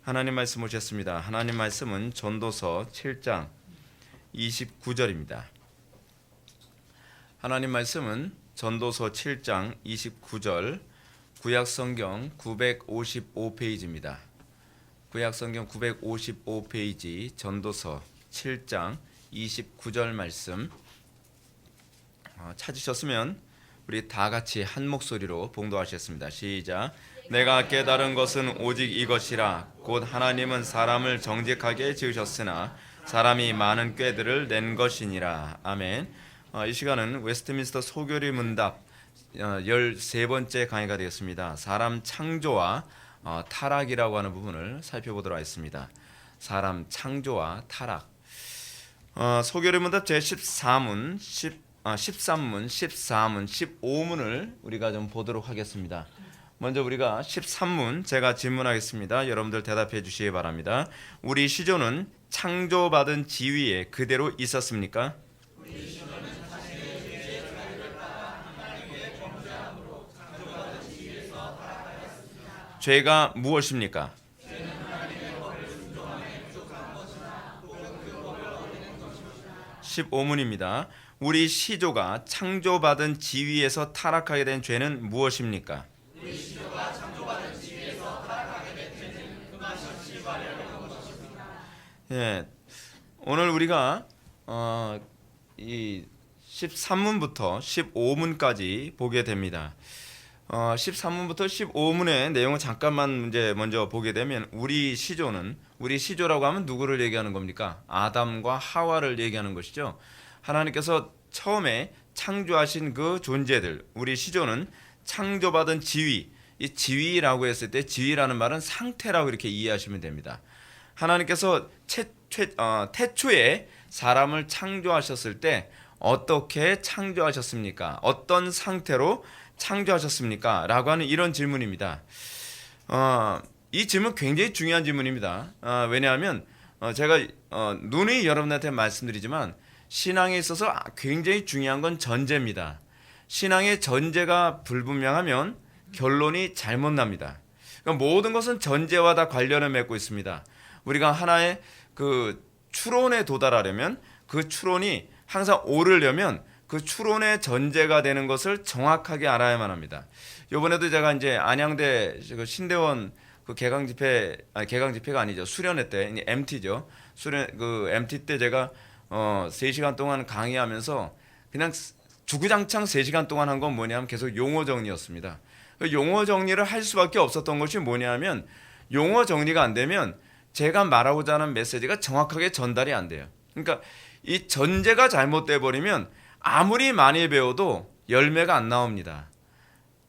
하나님 말씀 오셨습니다. 하나님 말씀은 전도서 7장 29절입니다. 하나님 말씀은 전도서 7장 29절 구약성경 955페이지입니다. 구약성경 955페이지 전도서 7장 29절 말씀 찾으셨으면 우리 다 같이 한 목소리로 봉독하셨습니다. 시작. 내가 깨달은 것은 오직 이것이라. 곧 하나님은 사람을 정직하게 지으셨으나 사람이 많은 꾀들을 낸 것이니라. 아멘. 이 시간은 웨스트민스터 소교리 문답 13번째 강의가 되었습니다. 사람 창조와 타락이라고 하는 부분을 살펴보도록 하겠습니다. 사람 창조와 타락. 소교리 문답 제13문 13문, 14문, 15문을 우리가 좀 보도록 하겠습니다. 먼저 우리가 13문 제가 질문하겠습니다. 여러분들 대답해 주시기 바랍니다. 우리 시조는 창조받은 지위에 그대로 있었습니까? 죄가 무엇입니까? 15문입니다. 우리 시조가 창조받은 지위에서 타락하게 된 죄는 무엇입니까? 우리 시조가 창조받은 지위에서 타락하게 된 죄는 그것이 지발이라는 것입니다. 예, 오늘 우리가 이 13문부터 15문까지 보게 됩니다. 13문부터 15문의 내용을 잠깐만 이제 먼저 보게 되면 우리 시조라고 하면 누구를 얘기하는 겁니까? 아담과 하와를 얘기하는 것이죠. 하나님께서 처음에 창조하신 그 존재들, 우리 시조는 창조받은 지위, 이 지위라고 했을 때 지위라는 말은 상태라고 이렇게 이해하시면 됩니다. 하나님께서 태초에 사람을 창조하셨을 때 어떻게 창조하셨습니까? 어떤 상태로 창조하셨습니까? 라고 하는 이런 질문입니다. 이 질문 굉장히 중요한 질문입니다. 왜냐하면 제가 누누이 여러분한테 말씀드리지만 신앙에 있어서 굉장히 중요한 건 전제입니다. 신앙의 전제가 불분명하면 결론이 잘못 납니다. 그러니까 모든 것은 전제와 다 관련을 맺고 있습니다. 우리가 하나의 그 추론에 도달하려면 그 추론이 항상 옳으려면 그 추론의 전제가 되는 것을 정확하게 알아야만 합니다. 이번에도 제가 이제 안양대 신대원 그 개강 집회가 아니죠. 수련회 때 MT죠. 그 MT 때 제가 3시간 동안 강의하면서 그냥 주구장창 3시간 동안 한 건 뭐냐면 계속 용어 정리였습니다. 용어 정리를 할 수밖에 없었던 것이 뭐냐면 용어 정리가 안 되면 제가 말하고자 하는 메시지가 정확하게 전달이 안 돼요. 그러니까 이 전제가 잘못돼 버리면 아무리 많이 배워도 열매가 안 나옵니다.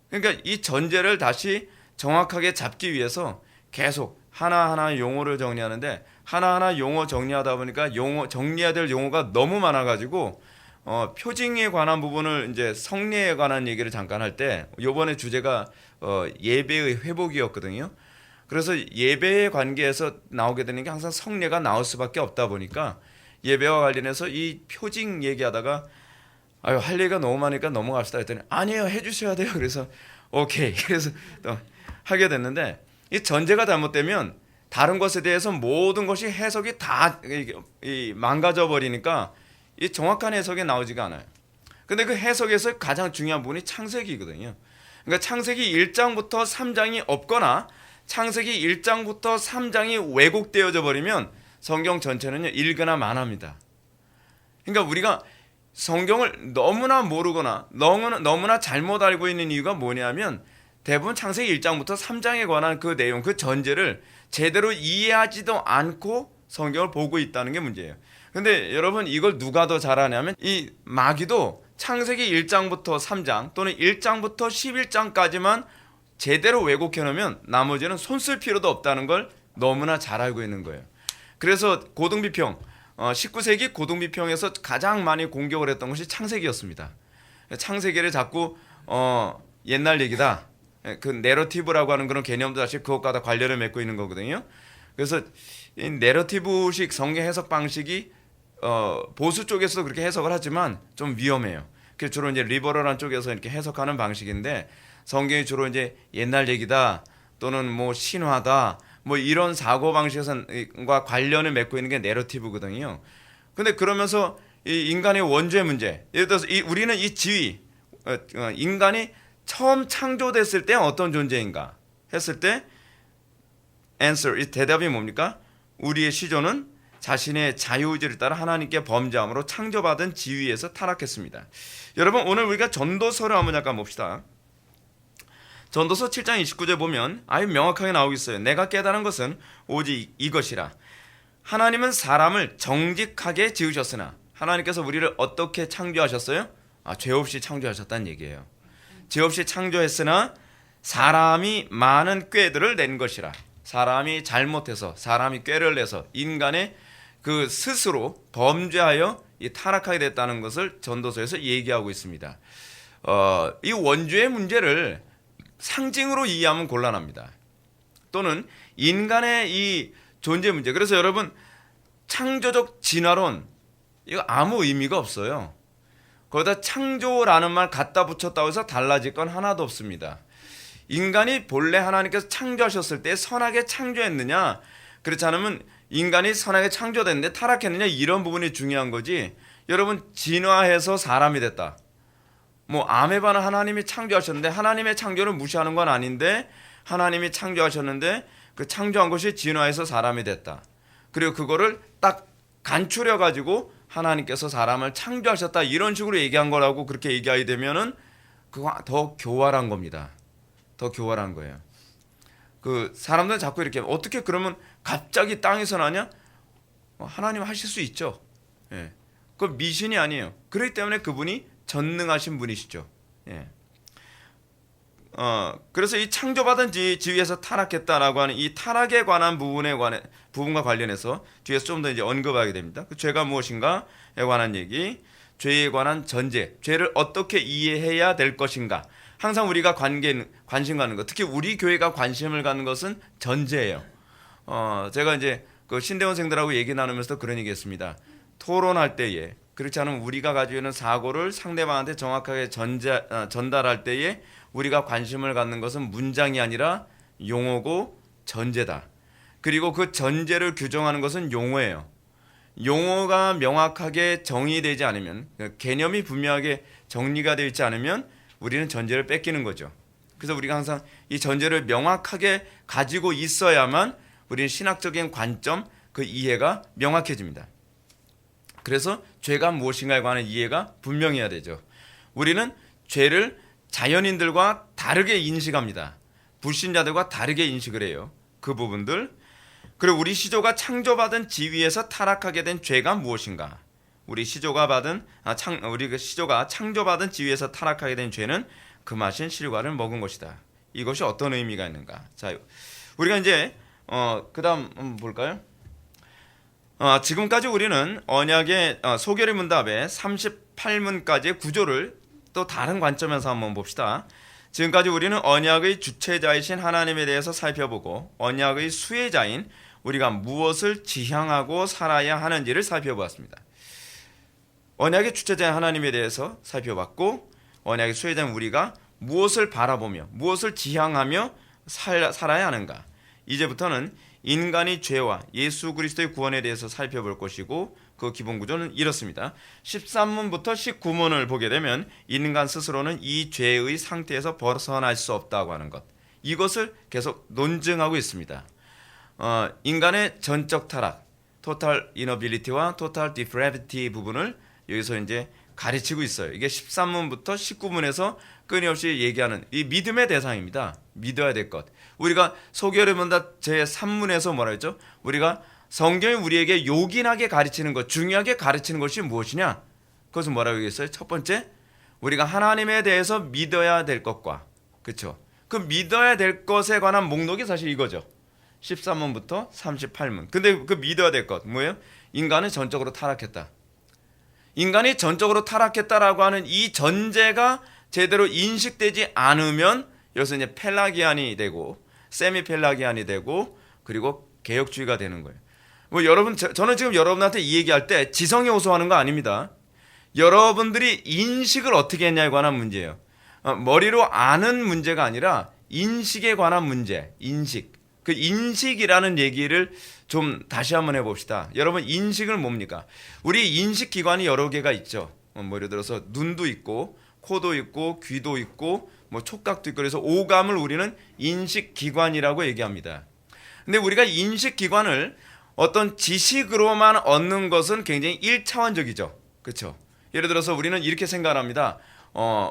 그러니까 이 전제를 다시 정확하게 잡기 위해서 계속 하나하나 용어를 정리하는데 하나하나 용어 정리하다 보니까 정리해야 될 용어가 너무 많아가지고 표징에 관한 부분을 이제 성례에 관한 얘기를 잠깐 할 때 이번에 주제가 예배의 회복이었거든요. 그래서 예배의 관계에서 나오게 되는 게 항상 성례가 나올 수밖에 없다 보니까 예배와 관련해서 이 표징 얘기하다가 할 얘기가 너무 많으니까 넘어갑시다 했더니 아니에요, 해주셔야 돼요. 그래서 오케이, 그래서 또 하게 됐는데 이 전제가 잘못되면 다른 것에 대해서 모든 것이 해석이 다 망가져 버리니까 이 정확한 해석이 나오지가 않아요. 근데 그 해석에서 가장 중요한 부분이 창세기거든요. 그러니까 창세기 1장부터 3장이 없거나 창세기 1장부터 3장이 왜곡되어져 버리면 성경 전체는요 읽으나 마나입니다. 그러니까 우리가 성경을 너무나 모르거나 너무나 잘못 알고 있는 이유가 뭐냐면 대부분 창세기 1장부터 3장에 관한 그 내용, 그 전제를 제대로 이해하지도 않고 성경을 보고 있다는 게 문제예요. 근데 여러분 이걸 누가 더 잘하냐면 이 마귀도 창세기 1장부터 3장 또는 1장부터 11장까지만 제대로 왜곡해 놓으면 나머지는 손 쓸 필요도 없다는 걸 너무나 잘 알고 있는 거예요. 그래서 고등비평 19세기 고등비평에서 가장 많이 공격을 했던 것이 창세기였습니다. 창세기를 자꾸 옛날 얘기다. 그 내러티브라고 하는 그런 개념도 사실 그것과 다 관련을 맺고 있는 거거든요. 그래서 이 내러티브식 성경 해석 방식이 보수 쪽에서도 그렇게 해석을 하지만 좀 위험해요. 그 주로 이제 리버럴한 쪽에서 이렇게 해석하는 방식인데 성경이 주로 이제 옛날 얘기다 또는 뭐 신화다 뭐 이런 사고 방식과 관련을 맺고 있는 게 내러티브거든요. 근데 그러면서 이 인간의 원죄 문제, 예를 들어서 우리는 이 지위, 인간이 처음 창조됐을 때 어떤 존재인가 했을 때 answer, 이 대답이 뭡니까? 우리의 시조는 자신의 자유의지를 따라 하나님께 범죄함으로 창조받은 지위에서 타락했습니다. 여러분, 오늘 우리가 전도서를 한번 잠깐 봅시다. 전도서 7장 29절 보면 아주 명확하게 나오고 있어요. 내가 깨달은 것은 오직 이것이라. 하나님은 사람을 정직하게 지으셨으나, 하나님께서 우리를 어떻게 창조하셨어요? 죄 없이 창조하셨다는 얘기예요. 죄 없이 창조했으나 사람이 많은 꾀들을 낸 것이라. 사람이 잘못해서, 사람이 꾀를 내서 인간의 그 스스로 범죄하여 이 타락하게 됐다는 것을 전도서에서 얘기하고 있습니다. 이 원죄의 문제를 상징으로 이해하면 곤란합니다. 또는 인간의 이 존재 문제. 그래서 여러분, 창조적 진화론, 이거 아무 의미가 없어요. 거기다 창조라는 말 갖다 붙였다고 해서 달라질 건 하나도 없습니다. 인간이 본래 하나님께서 창조하셨을 때 선하게 창조했느냐, 그렇지 않으면 인간이 선하게 창조됐는데 타락했느냐, 이런 부분이 중요한 거지. 여러분, 진화해서 사람이 됐다, 뭐 아메바는 하나님이 창조하셨는데 하나님의 창조를 무시하는 건 아닌데 하나님이 창조하셨는데 그 창조한 것이 진화해서 사람이 됐다, 그리고 그거를 딱 간추려 가지고 하나님께서 사람을 창조하셨다, 이런 식으로 얘기한 거라고 그렇게 얘기하게 되면은 그거 더 교활한 겁니다. 더 교활한 거예요. 그 사람들은 자꾸 이렇게 어떻게 그러면 갑자기 땅에서 나냐? 하나님 하실 수 있죠. 예. 그건 미신이 아니에요. 그렇기 때문에 그분이 전능하신 분이시죠. 예. 그래서 이 창조받은 지위에서 타락했다라고 하는 이 타락에 관한 부분과 관련해서 뒤에서 좀 더 이제 언급하게 됩니다. 그 죄가 무엇인가에 관한 얘기, 죄에 관한 전제, 죄를 어떻게 이해해야 될 것인가. 항상 우리가 관심 갖는 것, 특히 우리 교회가 관심을 갖는 것은 전제예요. 제가 이제 그 신대원생들하고 얘기 나누면서 그런 얘기했습니다. 토론할 때에, 그렇지 않으면 우리가 가지고 있는 사고를 상대방한테 정확하게 전달할 때에 우리가 관심을 갖는 것은 문장이 아니라 용어고 전제다. 그리고 그 전제를 규정하는 것은 용어예요. 용어가 명확하게 정의되지 않으면, 개념이 분명하게 정리가 되어 있지 않으면 우리는 전제를 뺏기는 거죠. 그래서 우리가 항상 이 전제를 명확하게 가지고 있어야만 우리는 신학적인 관점, 그 이해가 명확해집니다. 그래서 죄가 무엇인가에 관한 이해가 분명해야 되죠. 우리는 죄를 자연인들과 다르게 인식합니다. 불신자들과 다르게 인식을 해요. 그 부분들. 그리고 우리 시조가 창조받은 지위에서 타락하게 된 죄가 무엇인가? 우리 시조가 창조받은 지위에서 타락하게 된 죄는 그 마신 실과를 먹은 것이다. 이것이 어떤 의미가 있는가? 자, 우리가 이제 그다음 한번 볼까요? 지금까지 우리는 언약의 소결의 문답의 38문까지의 구조를 또 다른 관점에서 한번 봅시다. 지금까지 우리는 언약의 주체자이신 하나님에 대해서 살펴보고 언약의 수혜자인 우리가 무엇을 지향하고 살아야 하는지를 살펴보았습니다. 언약의 주체자인 하나님에 대해서 살펴봤고, 언약의 수혜자인 우리가 무엇을 바라보며 무엇을 지향하며 살아야 하는가. 이제부터는 인간의 죄와 예수 그리스도의 구원에 대해서 살펴볼 것이고, 그 기본 구조는 이렇습니다. 13문부터 19문을 보게 되면 인간 스스로는 이 죄의 상태에서 벗어날 수 없다고 하는 것, 이것을 계속 논증하고 있습니다. 인간의 전적 타락, total inability와 total depravity 부분을 여기서 이제 가르치고 있어요. 이게 13문부터 19문에서 끊임없이 얘기하는 이 믿음의 대상입니다. 믿어야 될 것. 우리가 소개를 본다 제3문에서 뭐라 했죠? 우리가 성경이 우리에게 요긴하게 가르치는 것, 중요하게 가르치는 것이 무엇이냐? 그것은 뭐라고 얘기했어요? 첫 번째, 우리가 하나님에 대해서 믿어야 될 것과, 그렇죠? 그 믿어야 될 것에 관한 목록이 사실 이거죠. 13문부터 38문. 근데 그 믿어야 될 것 뭐예요? 인간은 전적으로 타락했다. 인간이 전적으로 타락했다라고 하는 이 전제가 제대로 인식되지 않으면 여기서 이제 펠라기안이 되고 세미펠라기안이 되고 그리고 개혁주의가 되는 거예요. 뭐 여러분, 저는 지금 여러분한테 이 얘기할 때 지성에 호소하는 거 아닙니다. 여러분들이 인식을 어떻게 했냐에 관한 문제예요. 머리로 아는 문제가 아니라 인식에 관한 문제, 인식. 그 인식이라는 얘기를 좀 다시 한번 해봅시다. 여러분, 인식은 뭡니까? 우리 인식 기관이 여러 개가 있죠. 뭐 예를 들어서 눈도 있고 코도 있고 귀도 있고 뭐 촉각도 있고, 그래서 오감을 우리는 인식 기관이라고 얘기합니다. 근데 우리가 인식 기관을 어떤 지식으로만 얻는 것은 굉장히 1차원적이죠. 그렇죠? 예를 들어서 우리는 이렇게 생각합니다.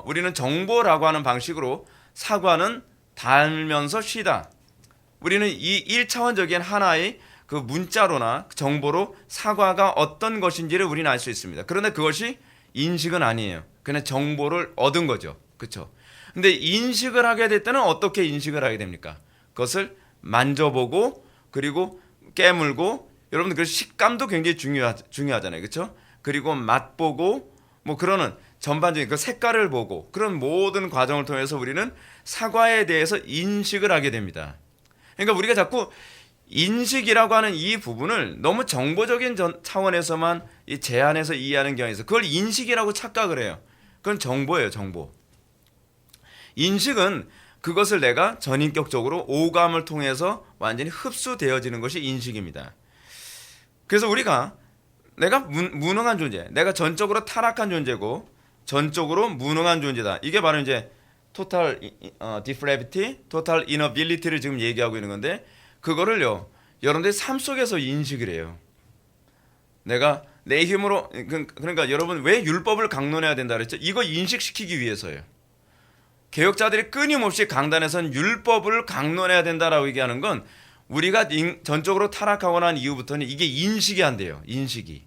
우리는 정보라고 하는 방식으로 사과는 달면서 쉬다. 우리는 이 1차원적인 하나의 그 문자로나 정보로 사과가 어떤 것인지를 우리는 알 수 있습니다. 그런데 그것이 인식은 아니에요. 그냥 정보를 얻은 거죠. 그렇죠? 근데 인식을 하게 될 때는 어떻게 인식을 하게 됩니까? 그것을 만져보고 그리고 깨물고, 여러분들 그 식감도 굉장히 중요하잖아요. 그렇죠? 그리고 맛보고 뭐 그러는 전반적인 그 색깔을 보고, 그런 모든 과정을 통해서 우리는 사과에 대해서 인식을 하게 됩니다. 그러니까 우리가 자꾸 인식이라고 하는 이 부분을 너무 정보적인 차원에서만 이 제한해서 이해하는 경향이 있어요. 그걸 인식이라고 착각을 해요. 그건 정보예요, 정보. 인식은 그것을 내가 전인격적으로 오감을 통해서 완전히 흡수되어지는 것이 인식입니다. 그래서 우리가 내가 무능한 존재, 내가 전적으로 타락한 존재고 전적으로 무능한 존재다. 이게 바로 이제 total depravity, total inability를 지금 얘기하고 있는 건데, 그거를요 여러분들이 삶 속에서 인식을 해요. 내가 내 힘으로, 그러니까 여러분 왜 율법을 강론해야 된다 그랬죠? 이거 인식시키기 위해서예요. 개혁자들이 끊임없이 강단에서는 율법을 강론해야 된다라고 얘기하는 건 우리가 전적으로 타락하고 난 이후부터는 이게 인식이 안 돼요. 인식이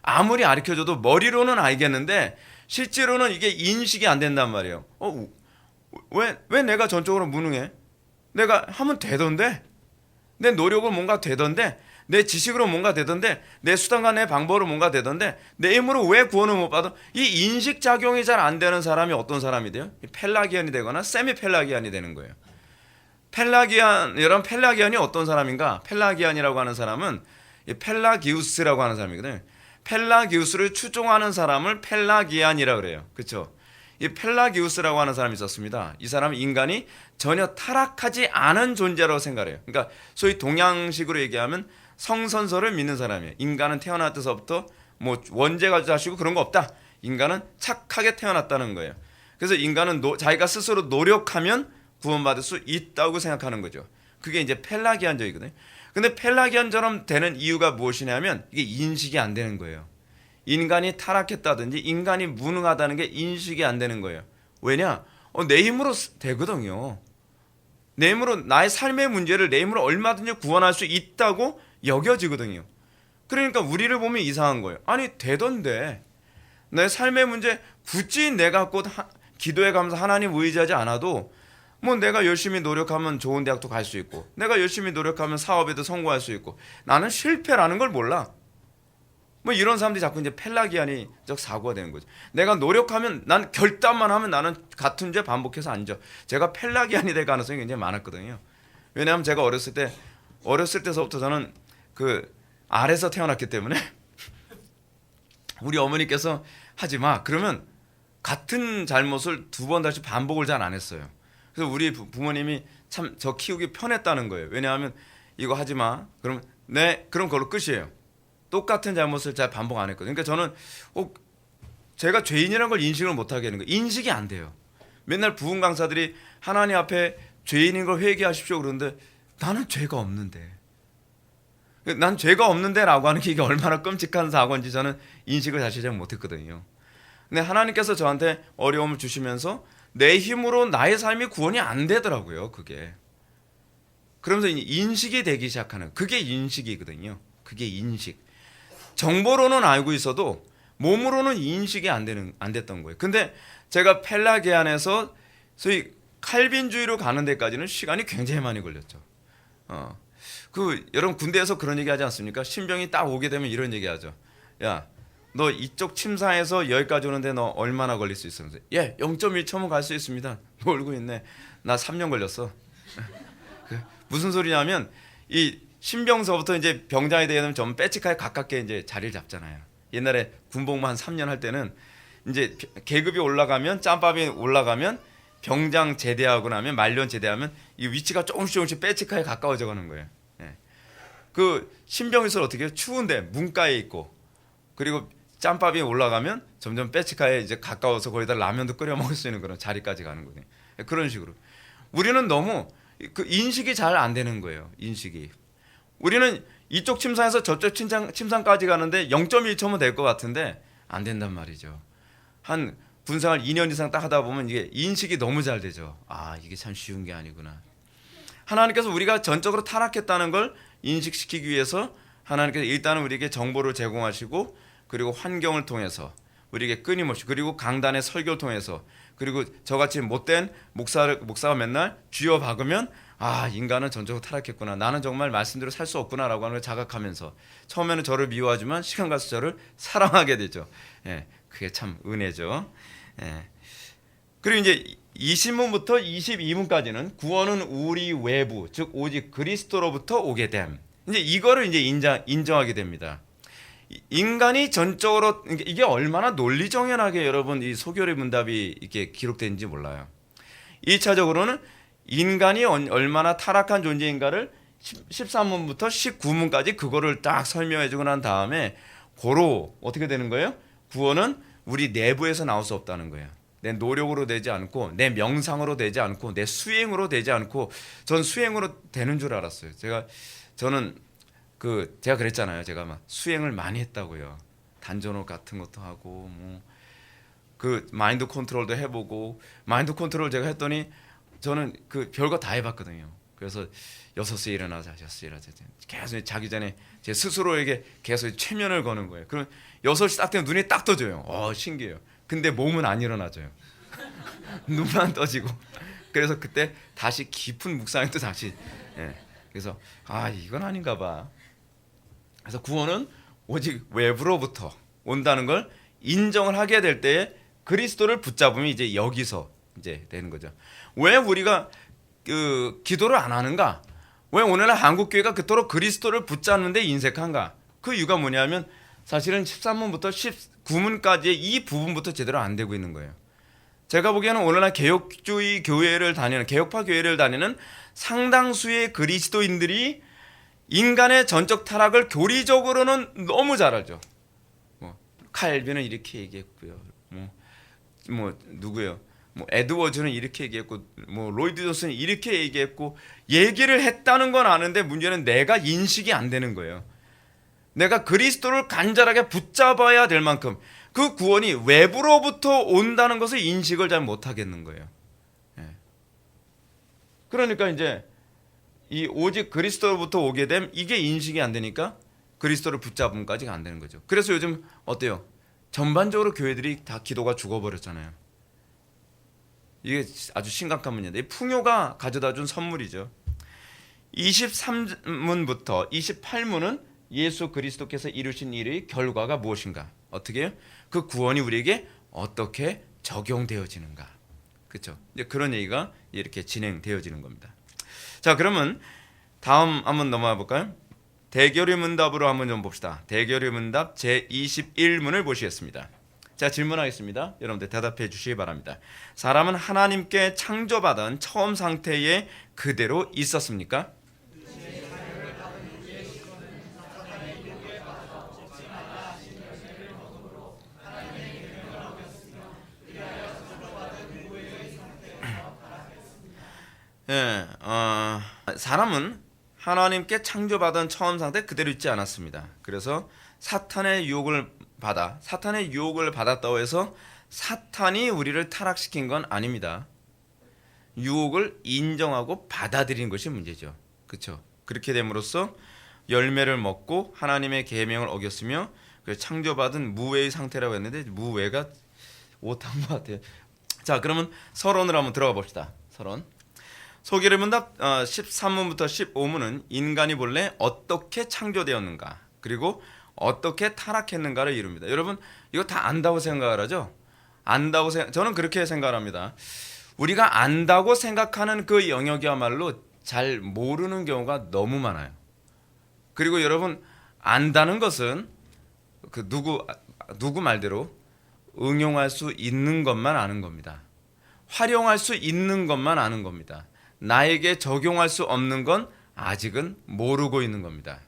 아무리 가르쳐줘도 머리로는 알겠는데 실제로는 이게 인식이 안 된단 말이에요. 왜 내가 전적으로 무능해? 내가 하면 되던데, 내 노력으로 뭔가 되던데, 내 지식으로 뭔가 되던데, 내 수단과 내 방법으로 뭔가 되던데, 내 힘으로 왜 구원을 못 받아? 이 인식 작용이 잘 안 되는 사람이 어떤 사람이 돼요? 펠라기안이 되거나 세미 펠라기안이 되는 거예요. 여러분 펠라기안이 어떤 사람인가? 펠라기안이라고 하는 사람은 펠라기우스라고 하는 사람이거든요. 펠라기우스를 추종하는 사람을 펠라기안이라고 그래요. 그렇죠? 이 펠라기우스라고 하는 사람이 있었습니다. 이 사람은 인간이 전혀 타락하지 않은 존재라고 생각해요. 그러니까 소위 동양식으로 얘기하면 성선설을 믿는 사람이에요. 인간은 태어날 때서부터 뭐 원죄가 자시고 그런 거 없다. 인간은 착하게 태어났다는 거예요. 그래서 인간은 자기가 스스로 노력하면 구원받을 수 있다고 생각하는 거죠. 그게 이제 펠라기안적이거든요. 근데 펠라기안처럼 되는 이유가 무엇이냐면 이게 인식이 안 되는 거예요. 인간이 타락했다든지 인간이 무능하다는 게 인식이 안 되는 거예요. 왜냐? 내 힘으로 되거든요. 내 힘으로 나의 삶의 문제를 내 힘으로 얼마든지 구원할 수 있다고 여겨지거든요. 그러니까 우리를 보면 이상한 거예요. 아니 되던데 내 삶의 문제 굳이 내가 곧 기도해 가면서 하나님 의지하지 않아도 뭐 내가 열심히 노력하면 좋은 대학도 갈 수 있고, 내가 열심히 노력하면 사업에도 성공할 수 있고, 나는 실패라는 걸 몰라. 뭐 이런 사람들이 자꾸 이제 펠라기안이적 사고가 되는 거죠. 내가 노력하면, 난 결단만 하면 나는 같은 죄 반복해서 앉아. 제가 펠라기안이 될 가능성이 굉장히 많았거든요. 왜냐하면 제가 어렸을 때서부터 저는 그 아래서 태어났기 때문에 우리 어머니께서 하지 마. 그러면 같은 잘못을 두 번 다시 반복을 잘 안 했어요. 그래서 우리 부모님이 참 저 키우기 편했다는 거예요. 왜냐하면 이거 하지 마. 그럼 그럼 그걸로 끝이에요. 똑같은 잘못을 잘 반복 안 했거든요. 그러니까 저는 제가 죄인이라는 걸 인식을 못 하게 하는 거예요. 인식이 안 돼요. 맨날 부흥 강사들이 하나님 앞에 죄인인 걸 회개하십시오 그러는데 나는 죄가 없는데. 난 죄가 없는데 라고 하는 게 이게 얼마나 끔찍한 사고인지 저는 인식을 사실 잘 못했거든요. 근데 하나님께서 저한테 어려움을 주시면서 내 힘으로 나의 삶이 구원이 안 되더라고요. 그게. 그러면서 인식이 되기 시작하는, 그게 인식이거든요. 그게 인식. 정보로는 알고 있어도 몸으로는 인식이 안 됐던 거예요. 근데 제가 펠라기안에서 소위 칼빈주의로 가는 데까지는 시간이 굉장히 많이 걸렸죠. 여러분 군대에서 그런 얘기 하지 않습니까? 신병이 딱 오게 되면 이런 얘기 하죠. 야, 너 이쪽 침사에서 여기까지 오는데 너 얼마나 걸릴 수 있어? 예, 0.1초면 갈 수 있습니다. 놀고 있네. 나 3년 걸렸어. 무슨 소리냐면 이 신병서부터 이제 병장이 되면 좀 빼치카에 가깝게 이제 자리를 잡잖아요. 옛날에 군복무 한 3년 할 때는 이제 계급이 올라가면 짬밥이 올라가면 병장 제대하고 나면 말년 제대하면 이 위치가 조금씩 배치카에 가까워져 가는 거예요. 예. 그 신병이설 어떻게 해요? 추운데 문가에 있고 그리고 짬밥이 올라가면 점점 배치카에 이제 가까워서 거기다 라면도 끓여 먹을 수 있는 그런 자리까지 가는 거예요. 그런 식으로 우리는 너무 그 인식이 잘 안 되는 거예요. 인식이 우리는 이쪽 침상에서 저쪽 침상까지 가는데 0.1초면 될 것 같은데 안 된단 말이죠. 한 군생활 2년 이상 딱 하다 보면 이게 인식이 너무 잘 되죠. 아, 이게 참 쉬운 게 아니구나. 하나님께서 우리가 전적으로 타락했다는 걸 인식시키기 위해서 하나님께서 일단은 우리에게 정보를 제공하시고 그리고 환경을 통해서 우리에게 끊임없이 그리고 강단의 설교를 통해서 그리고 저같이 못된 목사가 맨날 쥐어 박으면 아, 인간은 전적으로 타락했구나. 나는 정말 말씀대로 살 수 없구나라고 하는 걸 자각하면서 처음에는 저를 미워하지만 시간 가서 저를 사랑하게 되죠. 예, 그게 참 은혜죠. 예. 그리고 이제 20문부터 22문까지는 구원은 우리 외부 즉 오직 그리스도로부터 오게 됨. 이제 이거를 이제 인정하게 됩니다. 인간이 전적으로 이게 얼마나 논리정연하게 여러분 이 소결의 문답이 이렇게 기록된지 몰라요. 1차적으로는 인간이 얼마나 타락한 존재인가를 13문부터 19문까지 그거를 딱 설명해주고 난 다음에 고로 어떻게 되는 거예요? 구원은 우리 내부에서 나올 수 없다는 거예요. 내 노력으로 되지 않고 내 명상으로 되지 않고 내 수행으로 되지 않고 전 수행으로 되는 줄 알았어요. 저는 제가 그랬잖아요. 제가 막 수행을 많이 했다고요. 단전호 같은 것도 하고 뭐 그 마인드 컨트롤도 해보고 마인드 컨트롤 제가 했더니 저는 그 별거 다 해봤거든요. 그래서 6시에 일어나서 6시에 일어나서 계속 자기 전에 제 스스로에게 계속 최면을 거는 거예요. 그럼 6시 딱 되면 눈이 딱 떠져요. 신기해요. 근데 몸은 안 일어나져요. 눈만 떠지고. 그래서 그때 다시 깊은 묵상에 또 다시 그래서 이건 아닌가 봐. 그래서 구원은 오직 외부로부터 온다는 걸 인정을 하게 될 때에 그리스도를 붙잡으면 이제 여기서 이제 되는 거죠. 왜 우리가 그 기도를 안 하는가? 왜 오늘날 한국 교회가 그토록 그리스도를 붙잡는데 인색한가? 그 이유가 뭐냐면 사실은 13문부터 19문까지의 이 부분부터 제대로 안 되고 있는 거예요. 제가 보기에는 오늘날 개혁주의 교회를 다니는 개혁파 교회를 다니는 상당수의 그리스도인들이 인간의 전적 타락을 교리적으로는 너무 잘 알죠. 칼빈은 이렇게 얘기했고요. 누구요? 에드워즈는 이렇게 얘기했고, 로이드 존슨은 이렇게 얘기했고, 얘기를 했다는 건 아는데 문제는 내가 인식이 안 되는 거예요. 내가 그리스도를 간절하게 붙잡아야 될 만큼 그 구원이 외부로부터 온다는 것을 인식을 잘 못하겠는 거예요. 그러니까 이제 이 오직 그리스도로부터 오게 됨 이게 인식이 안 되니까 그리스도를 붙잡음까지가 안 되는 거죠. 그래서 요즘 어때요? 전반적으로 교회들이 다 기도가 죽어버렸잖아요. 이게 아주 심각한 문제인데 풍요가 가져다 준 선물이죠. 23문부터 28문은 예수 그리스도께서 이루신 일의 결과가 무엇인가? 어떻게 해요? 그 구원이 우리에게 어떻게 적용되어지는가? 그렇죠? 이제 그런 얘기가 이렇게 진행되어지는 겁니다. 자, 그러면 다음 한번 넘어가 볼까요? 대결의 문답으로 한번 좀 봅시다. 대결의 문답 제21문을 보시겠습니다. 자, 질문하겠습니다. 여러분들 대답해 주시기 바랍니다. 사람은 하나님께 창조받은 처음 상태에 그대로 있었습니까? 사람은 하나님께 창조받은 처음 상태 그대로 있지 않았습니다. 그래서 사탄의 유혹을 받았다고 해서 사탄이 우리를 타락시킨 건 아닙니다. 유혹을 인정하고 받아들이는 것이 문제죠. 그렇죠? 그렇게 됨으로써 열매를 먹고 하나님의 계명을 어겼으며 창조받은 무외의 상태라고 했는데 무외가 오탄 것 같아요. 자, 그러면 서론을 한번 들어가 봅시다. 서론. 소개를 문답 13문부터 15문은 인간이 본래 어떻게 창조되었는가 그리고 어떻게 타락했는가를 이룹니다. 여러분 이거 다 안다고 생각을 하죠? 저는 그렇게 생각을 합니다. 우리가 안다고 생각하는 그 영역이야말로 잘 모르는 경우가 너무 많아요. 그리고 여러분 안다는 것은 누구 말대로 응용할 수 있는 것만 아는 겁니다. 활용할 수 있는 것만 아는 겁니다. 나에게 적용할 수 없는 건 아직은 모르고 있는 겁니다.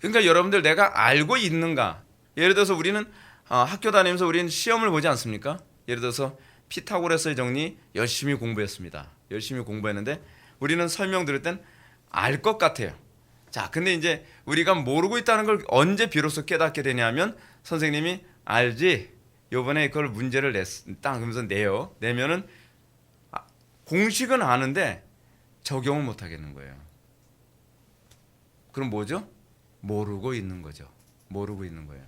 그러니까 여러분들, 내가 알고 있는가? 예를 들어서 우리는 학교 다니면서 우리는 시험을 보지 않습니까? 예를 들어서 피타고라스의 정리 열심히 공부했습니다. 열심히 공부했는데 우리는 설명 들을 땐 알 것 같아요. 자, 근데 이제 우리가 모르고 있다는 걸 언제 비로소 깨닫게 되냐면, 선생님이 알지? 요번에 그걸 문제를 딱 그러면서 내면은 공식은 아는데 적용을 못 하겠는 거예요. 그럼 뭐죠? 모르고 있는 거죠. 모르고 있는 거예요.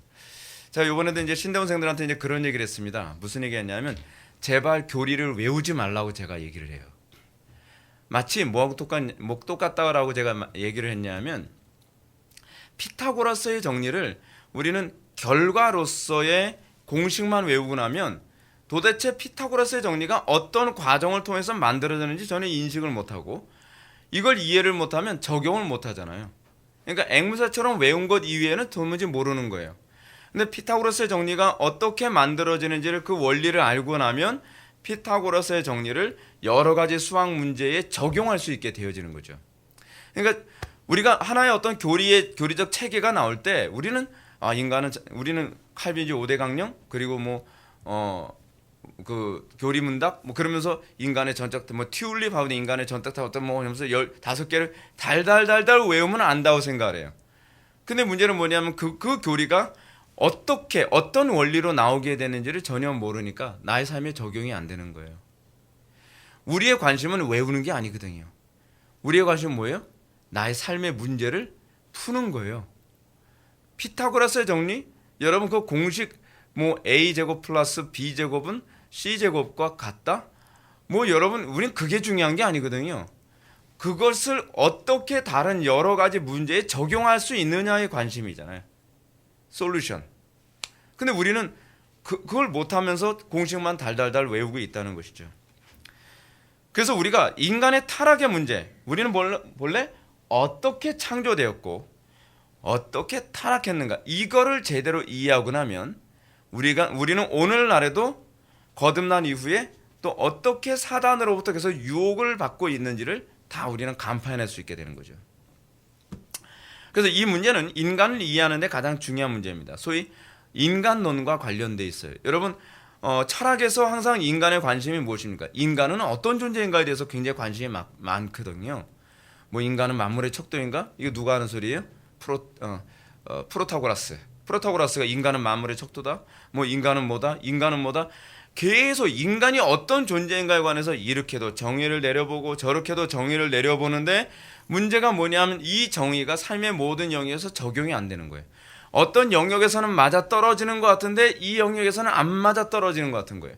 자, 요번에도 이제 신대원생들한테 이제 그런 얘기를 했습니다. 무슨 얘기 했냐면, 제발 교리를 외우지 말라고 제가 얘기를 해요. 마치 뭐하고 똑같다라고 제가 얘기를 했냐면, 피타고라스의 정리를 우리는 결과로서의 공식만 외우고 나면 도대체 피타고라스의 정리가 어떤 과정을 통해서 만들어졌는지 저는 인식을 못하고, 이걸 이해를 못하면 적용을 못하잖아요. 그러니까 앵무새처럼 외운 것 이외에는 도무지 모르는 거예요. 근데 피타고라스의 정리가 어떻게 만들어지는지를, 그 원리를 알고 나면 피타고라스의 정리를 여러 가지 수학 문제에 적용할 수 있게 되어지는 거죠. 그러니까 우리가 하나의 어떤 교리적 체계가 나올 때 우리는 우리는 칼빈주의 5대 강령, 그리고 그 교리문답 그러면서 인간의 전적, 튜울립 하고 인간의 전적 어떤 하면서 15개를 달달달달 외우면 안다고 생각을 해요. 근데 문제는 뭐냐면 그 교리가 어떤 원리로 나오게 되는지를 전혀 모르니까 나의 삶에 적용이 안 되는 거예요. 우리의 관심은 외우는 게 아니거든요. 우리의 관심은 뭐예요? 나의 삶의 문제를 푸는 거예요. 피타고라스의 정리, 여러분 그 공식 a제곱 플러스 b제곱은 c제곱과 같다? 여러분, 우린 그게 중요한 게 아니거든요. 그것을 어떻게 다른 여러 가지 문제에 적용할 수 있느냐에 관심이잖아요. 솔루션. 근데 우리는 그걸 못하면서 공식만 달달달 외우고 있다는 것이죠. 그래서 우리가 인간의 타락의 문제, 우리는 본래 어떻게 창조되었고 어떻게 타락했는가, 이거를 제대로 이해하고 나면 우리는 오늘날에도 거듭난 이후에 또 어떻게 사단으로부터 계속 유혹을 받고 있는지를 다 우리는 간파해낼 수 있게 되는 거죠. 그래서 이 문제는 인간을 이해하는 데 가장 중요한 문제입니다. 소위 인간론과 관련돼 있어요. 여러분, 철학에서 항상 인간의 관심이 무엇입니까? 인간은 어떤 존재인가에 대해서 굉장히 관심이 많거든요. 인간은 만물의 척도인가? 이거 누가 하는 소리예요? 프로타고라스가 인간은 만물의 척도다. 인간은 뭐다? 계속 인간이 어떤 존재인가에 관해서 이렇게도 정의를 내려보고 저렇게도 정의를 내려보는데, 문제가 뭐냐면 이 정의가 삶의 모든 영역에서 적용이 안 되는 거예요. 어떤 영역에서는 맞아 떨어지는 것 같은데 이 영역에서는 안 맞아 떨어지는 것 같은 거예요.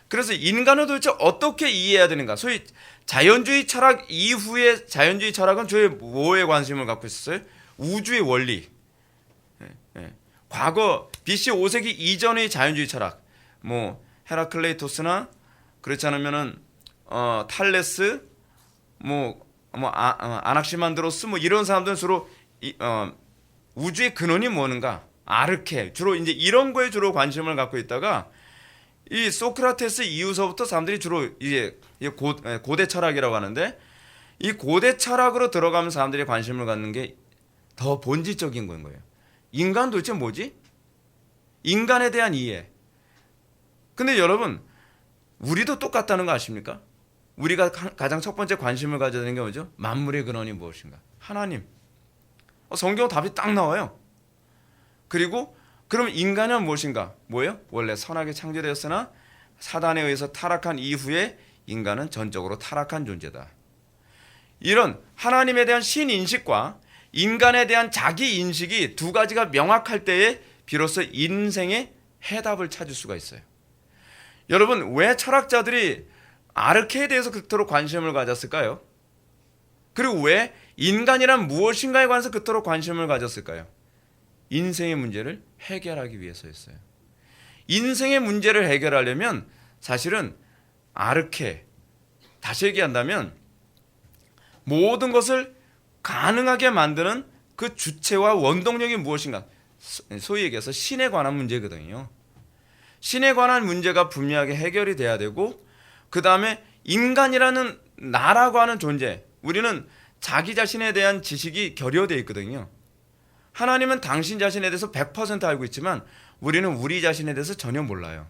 그래서 인간을 도대체 어떻게 이해해야 되는가? 소위 자연주의 철학 이후의 자연주의 철학은 주로 뭐에 관심을 갖고 있었어요? 우주의 원리. 과거 BC 5세기 이전의 자연주의 철학, 헤라클레이토스나 그렇지 않으면은 탈레스, 아낙시만드로스 이런 사람들은 주로 우주의 근원이 뭐는가, 아르케, 주로 이제 이런 거에 주로 관심을 갖고 있다가, 이 소크라테스 이후서부터 사람들이 주로 이제 고대 철학이라고 하는데, 이 고대 철학으로 들어가면 사람들이 관심을 갖는 게 더 본질적인 거예요. 인간 도대체 뭐지? 인간에 대한 이해. 근데 여러분, 우리도 똑같다는 거 아십니까? 우리가 가장 첫 번째 관심을 가져야 되는 게 뭐죠? 만물의 근원이 무엇인가? 하나님. 성경 답이 딱 나와요. 그리고 그럼 인간은 무엇인가? 뭐예요? 원래 선하게 창조되었으나 사단에 의해서 타락한 이후에 인간은 전적으로 타락한 존재다. 이런 하나님에 대한 신인식과 인간에 대한 자기인식이 두 가지가 명확할 때에 비로소 인생의 해답을 찾을 수가 있어요. 여러분, 왜 철학자들이 아르케에 대해서 그토록 관심을 가졌을까요? 그리고 왜 인간이란 무엇인가에 관해서 그토록 관심을 가졌을까요? 인생의 문제를 해결하기 위해서였어요. 인생의 문제를 해결하려면 사실은 아르케, 다시 얘기한다면 모든 것을 가능하게 만드는 그 주체와 원동력이 무엇인가, 소위 얘기해서 신에 관한 문제거든요. 신에 관한 문제가 분명하게 해결이 돼야 되고, 그 다음에 인간이라는 나라고 하는 존재, 우리는 자기 자신에 대한 지식이 결여되어 있거든요. 하나님은 당신 자신에 대해서 100% 알고 있지만 우리는 우리 자신에 대해서 전혀 몰라요.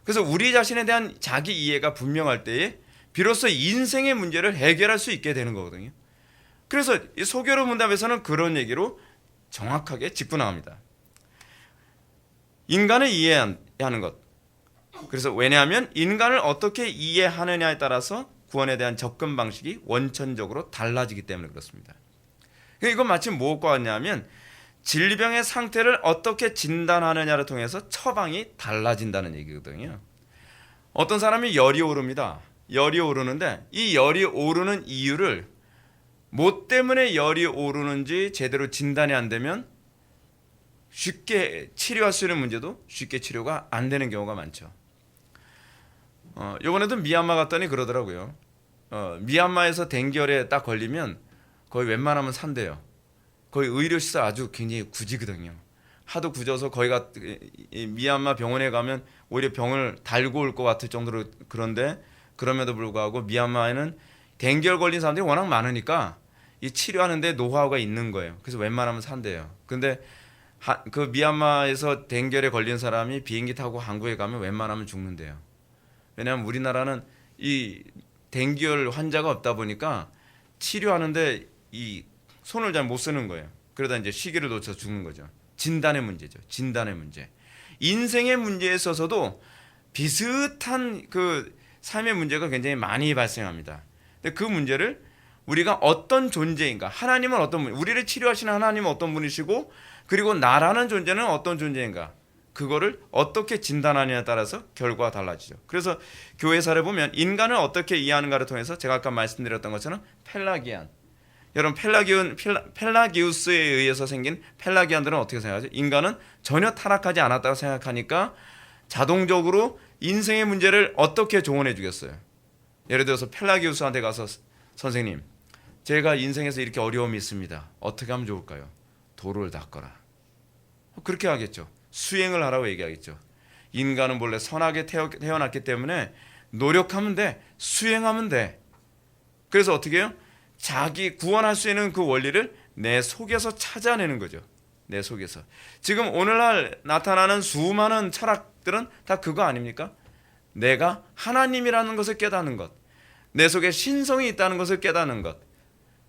그래서 우리 자신에 대한 자기 이해가 분명할 때에 비로소 인생의 문제를 해결할 수 있게 되는 거거든요. 그래서 이 소교로 문답에서는 그런 얘기로 정확하게 짚고 나갑니다. 인간을 이해하는 것. 그래서 왜냐하면 인간을 어떻게 이해하느냐에 따라서 구원에 대한 접근 방식이 원천적으로 달라지기 때문에 그렇습니다. 이건 마치 무엇과 같냐면 질병의 상태를 어떻게 진단하느냐를 통해서 처방이 달라진다는 얘기거든요. 어떤 사람이 열이 오릅니다. 열이 오르는데 이 열이 오르는 이유를 뭐 때문에 열이 오르는지 제대로 진단이 안 되면 쉽게 치료할 수 있는 문제도 쉽게 치료가 안 되는 경우가 많죠. 이번에도 미얀마 갔더니 그러더라고요. 미얀마에서 댕기열에 딱 걸리면 거의 웬만하면 산대요. 거의 의료시설 아주 굉장히 굳이거든요. 하도 굳어서 거기가 미얀마 병원에 가면 오히려 병을 달고 올 것 같을 정도로 그런데 그럼에도 불구하고 미얀마에는 댕기열 걸린 사람들이 워낙 많으니까 이 치료하는데 노하우가 있는 거예요. 그래서 웬만하면 산대요. 근데 그 미얀마에서 댕기열에 걸린 사람이 비행기 타고 한국에 가면 웬만하면 죽는데요. 왜냐하면 우리나라는 이 댕기열 환자가 없다 보니까 치료하는데 이 손을 잘 못 쓰는 거예요. 그러다 이제 시기를 놓쳐 죽는 거죠. 진단의 문제죠. 진단의 문제. 인생의 문제에 있어서도 비슷한 그 삶의 문제가 굉장히 많이 발생합니다. 근데 그 문제를 우리가 어떤 존재인가, 하나님은 어떤 분, 우리를 치료하시는 하나님은 어떤 분이시고, 그리고 나라는 존재는 어떤 존재인가, 그거를 어떻게 진단하느냐에 따라서 결과가 달라지죠. 그래서 교회사를 보면 인간을 어떻게 이해하는가를 통해서 제가 아까 말씀드렸던 것처럼 펠라기안, 여러분 펠라기우스에 의해서 생긴 펠라기안들은 어떻게 생각하죠? 인간은 전혀 타락하지 않았다고 생각하니까 자동적으로 인생의 문제를 어떻게 조언해 주겠어요? 예를 들어서 펠라기우스한테 가서 선생님, 제가 인생에서 이렇게 어려움이 있습니다. 어떻게 하면 좋을까요? 도를 닦아라. 그렇게 하겠죠. 수행을 하라고 얘기하겠죠. 인간은 본래 선하게 태어났기 때문에 노력하면 돼. 수행하면 돼. 그래서 어떻게 해요? 자기 구원할 수 있는 그 원리를 내 속에서 찾아내는 거죠. 내 속에서. 지금 오늘날 나타나는 수많은 철학들은 다 그거 아닙니까? 내가 하나님이라는 것을 깨닫는 것, 내 속에 신성이 있다는 것을 깨닫는 것.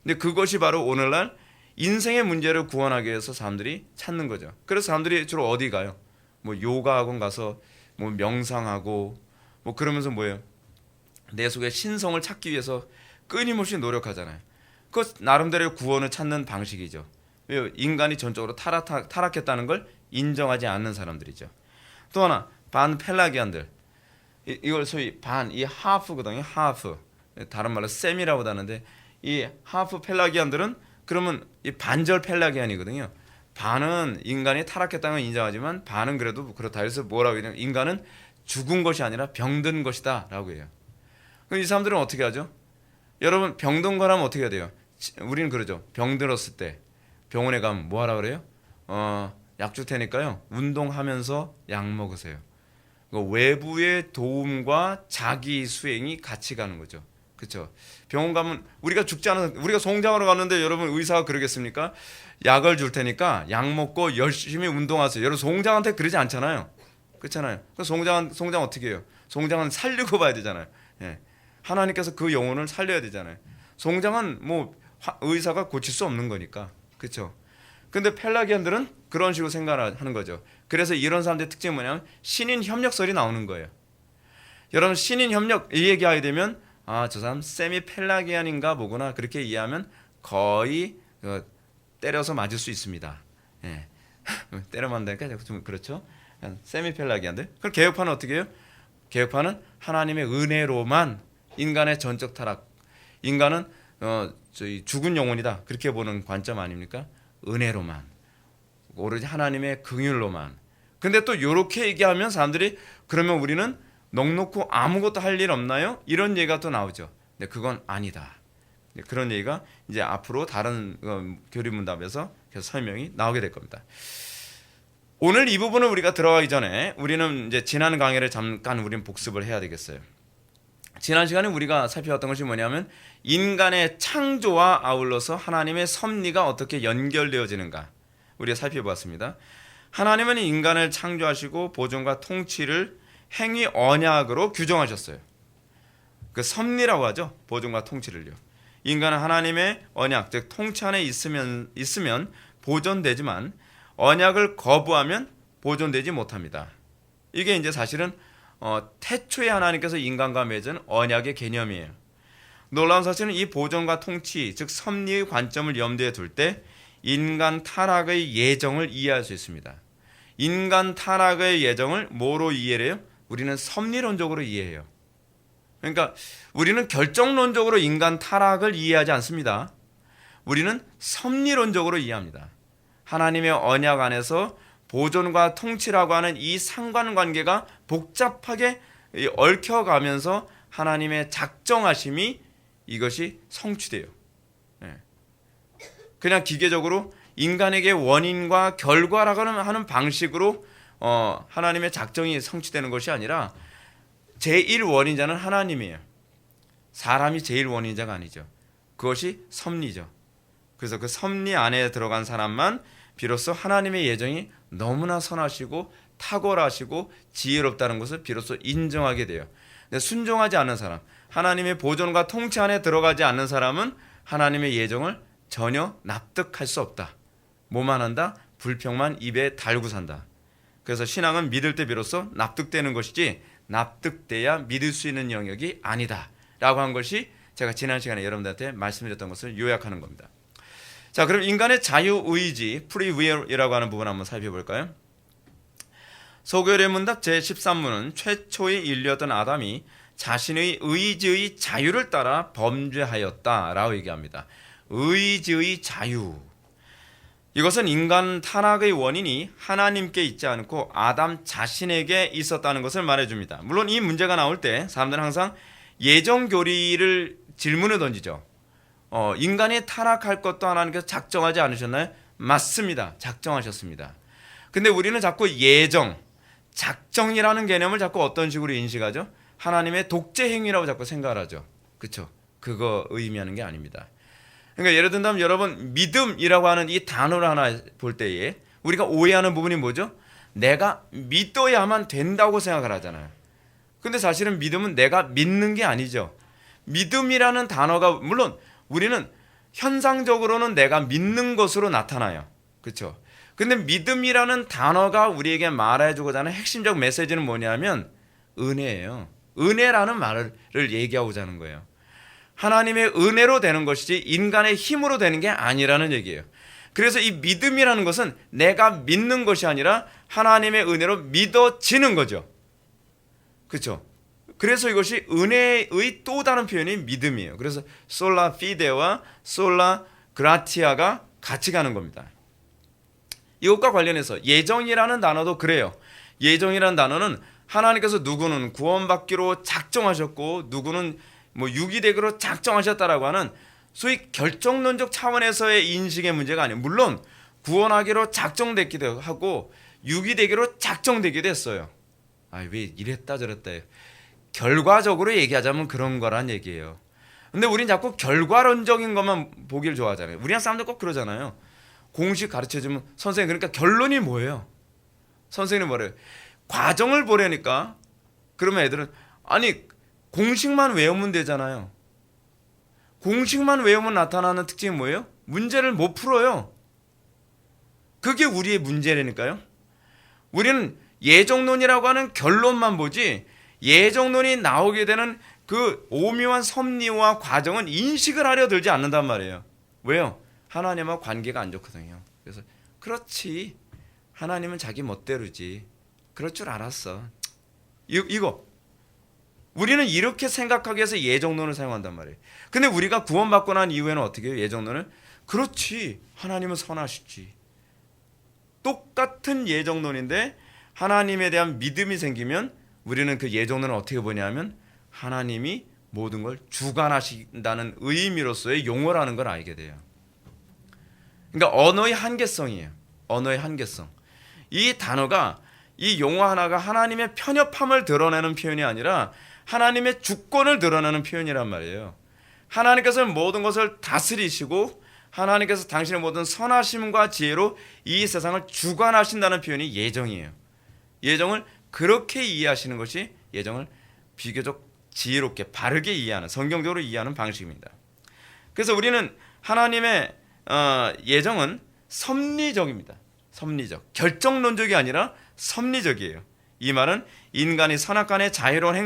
근데 그것이 바로 오늘날 인생의 문제를 구원하기 위해서 사람들이 찾는 거죠. 그래서 사람들이 주로 어디 가요? 뭐 요가 학원 가서 뭐 명상하고 뭐 그러면서 뭐예요? 내 속에 신성을 찾기 위해서 끊임없이 노력하잖아요. 그 나름대로의 구원을 찾는 방식이죠. 왜요? 인간이 전적으로 타락했다는 걸 인정하지 않는 사람들이죠. 또 하나 반펠라기안들, 이걸 소위 이 하프거든요. 하프, 다른 말로 셈이라고 하는데 이 하프 펠라기안들은 그러면 이 반절 펠라기안이거든요. 반은 인간이 타락했다는 걸 인정하지만 반은 그래도 그렇다 해서 뭐라고 해야 되냐, 인간은 죽은 것이 아니라 병든 것이다 라고 해요. 그럼 이 사람들은 어떻게 하죠? 여러분 병든 거라면 어떻게 해야 돼요? 우리는 그러죠. 병들었을 때 병원에 가면 뭐 하라 그래요? 약 줄 테니까요, 운동하면서 약 먹으세요. 외부의 도움과 자기 수행이 같이 가는 거죠. 그렇죠? 병원 가면 우리가 죽지 않아서, 우리가 송장하러 갔는데 여러분 의사가 그러겠습니까? 약을 줄 테니까 약 먹고 열심히 운동하세요. 여러분 송장한테 그러지 않잖아요. 그렇잖아요. 송장 어떻게 해요? 송장은 살리고 봐야 되잖아요. 예. 하나님께서 그 영혼을 살려야 되잖아요. 송장은 뭐 의사가 고칠 수 없는 거니까. 그렇죠? 근데 펠라기안들은 그런 식으로 생각하는 거죠. 그래서 이런 사람들의 특징이 뭐냐면 신인 협력설이 나오는 거예요. 여러분 신인 협력 이 얘기하게 되면 저 사람 세미 펠라기안인가 보구나, 그렇게 이해하면 거의 때려서 맞을 수 있습니다. 예. 때려 맞는다니까 좀 그렇죠. 세미 펠라기안들. 그럼 개혁파는 어떻게 해요? 개혁파는 하나님의 은혜로만 인간의 전적 타락, 인간은 죽은 영혼이다, 그렇게 보는 관점 아닙니까? 은혜로만, 오로지 하나님의 긍휼로만. 근데 또 이렇게 얘기하면 사람들이 그러면 우리는 넉넉고 아무것도 할 일 없나요? 이런 얘기가 또 나오죠. 근데 그건 아니다. 그런 얘기가 이제 앞으로 다른 교리문답에서 계속 설명이 나오게 될 겁니다. 오늘 이 부분을 우리가 들어가기 전에 우리는 이제 지난 강의를 잠깐 우리는 복습을 해야 되겠어요. 지난 시간에 우리가 살펴봤던 것이 뭐냐면 인간의 창조와 아울러서 하나님의 섭리가 어떻게 연결되어지는가 우리가 살펴보았습니다. 하나님은 인간을 창조하시고 보존과 통치를 행위 언약으로 규정하셨어요. 그 섭리라고 하죠. 보존과 통치를요. 인간은 하나님의 언약, 즉 통치 안에 있으면 보존되지만 언약을 거부하면 보존되지 못합니다. 이게 이제 사실은 태초에 하나님께서 인간과 맺은 언약의 개념이에요. 놀라운 사실은 이 보존과 통치, 즉 섭리의 관점을 염두에 둘 때 인간 타락의 예정을 이해할 수 있습니다. 인간 타락의 예정을 뭐로 이해를 해요? 우리는 섭리론적으로 이해해요. 그러니까 우리는 결정론적으로 인간 타락을 이해하지 않습니다. 우리는 섭리론적으로 이해합니다. 하나님의 언약 안에서 보존과 통치라고 하는 이 상관관계가 복잡하게 얽혀가면서 하나님의 작정하심이 이것이 성취돼요. 그냥 기계적으로 인간에게 원인과 결과라고 하는 방식으로 하나님의 작정이 성취되는 것이 아니라 제1원인자는 하나님이에요. 사람이 제1원인자가 아니죠. 그것이 섭리죠. 그래서 그 섭리 안에 들어간 사람만 비로소 하나님의 예정이 너무나 선하시고 탁월하시고 지혜롭다는 것을 비로소 인정하게 돼요. 근데 순종하지 않는 사람, 하나님의 보존과 통치 안에 들어가지 않는 사람은 하나님의 예정을 전혀 납득할 수 없다. 뭐만 한다? 불평만 입에 달고 산다. 그래서 신앙은 믿을 때 비로소 납득되는 것이지 납득돼야 믿을 수 있는 영역이 아니다 라고 한 것이 제가 지난 시간에 여러분들한테 말씀드렸던 것을 요약하는 겁니다. 자, 그럼 인간의 자유의지, 프리윌이라고 하는 부분 한번 살펴볼까요? 소교의 문답 제13문은 최초의 인류였던 아담이 자신의 의지의 자유를 따라 범죄하였다라고 얘기합니다. 의지의 자유. 이것은 인간 타락의 원인이 하나님께 있지 않고 아담 자신에게 있었다는 것을 말해줍니다. 물론 이 문제가 나올 때 사람들은 항상 예정교리를 질문을 던지죠. 인간이 타락할 것도 하나님께서 작정하지 않으셨나요? 맞습니다. 작정하셨습니다. 근데 우리는 자꾸 예정, 작정이라는 개념을 자꾸 어떤 식으로 인식하죠? 하나님의 독재 행위라고 자꾸 생각을 하죠. 그렇죠? 그거 의미하는 게 아닙니다. 그러니까 예를 든다면 여러분 믿음이라고 하는 이 단어를 하나 볼 때에 우리가 오해하는 부분이 뭐죠? 내가 믿어야만 된다고 생각을 하잖아요. 근데 사실은 믿음은 내가 믿는 게 아니죠. 믿음이라는 단어가 물론 우리는 현상적으로는 내가 믿는 것으로 나타나요. 그렇죠? 근데 믿음이라는 단어가 우리에게 말해주고자 하는 핵심적 메시지는 뭐냐면 은혜예요. 은혜라는 말을 얘기하고자 하는 거예요. 하나님의 은혜로 되는 것이지 인간의 힘으로 되는 게 아니라는 얘기예요. 그래서 이 믿음이라는 것은 내가 믿는 것이 아니라 하나님의 은혜로 믿어지는 거죠. 그렇죠? 그래서 이것이 은혜의 또 다른 표현이 믿음이에요. 그래서 솔라 피데와 솔라 그라티아가 같이 가는 겁니다. 이것과 관련해서 예정이라는 단어도 그래요. 예정이라는 단어는 하나님께서 누구는 구원받기로 작정하셨고 누구는 유기되기로 작정하셨다라고 하는 소위 결정론적 차원에서의 인식의 문제가 아니에요. 물론 구원하기로 작정됐기도 하고 유기되기로 작정되기도 했어요. 왜 이랬다 저랬다 해요. 결과적으로 얘기하자면 그런 거란 얘기예요. 근데 우린 자꾸 결과론적인 것만 보기를 좋아하잖아요. 우리나라 사람들 꼭 그러잖아요. 공식 가르쳐주면 선생님 그러니까 결론이 뭐예요? 선생님이 뭐래요? 과정을 보려니까 그러면 애들은 아니 공식만 외우면 되잖아요. 공식만 외우면 나타나는 특징이 뭐예요? 문제를 못 풀어요. 그게 우리의 문제라니까요. 우리는 예정론이라고 하는 결론만 보지 예정론이 나오게 되는 그 오묘한 섭리와 과정은 인식을 하려 들지 않는단 말이에요. 왜요? 하나님과 관계가 안 좋거든요. 그래서 그렇지 하나님은 자기 멋대로지 그럴 줄 알았어. 이거 우리는 이렇게 생각하기 위해서 예정론을 사용한단 말이에요. 근데 우리가 구원받고 난 이후에는 어떻게 해요? 예정론을 그렇지 하나님은 선하시지. 똑같은 예정론인데 하나님에 대한 믿음이 생기면 우리는 그 예정론을 어떻게 보냐면 하나님이 모든 걸 주관하신다는 의미로서의 용어라는 걸 알게 돼요. 그러니까 언어의 한계성이에요. 언어의 한계성. 이 단어가 이 용어 하나가 하나님의 편협함을 드러내는 표현이 아니라 하나님의 주권을 드러내는 표현이란 말이에요. 하나님께서 모든 것을 다스리시고 하나님께서 당신의 모든 선하심과 지혜로 이 세상을 주관하신다는 표현이 예정이에요. 예정을 그렇게 이해하시는 것이 예정을 비교적 지혜롭게 바르게 이해하는, 성경적으로 이해하는 방식입니다. 그래서 우리는 하나님의 예정은 섭리적입니다. 섭리적, 결정론적이 아니라 섭리적이에요. 이 말은 인간이 선악간의 자유로운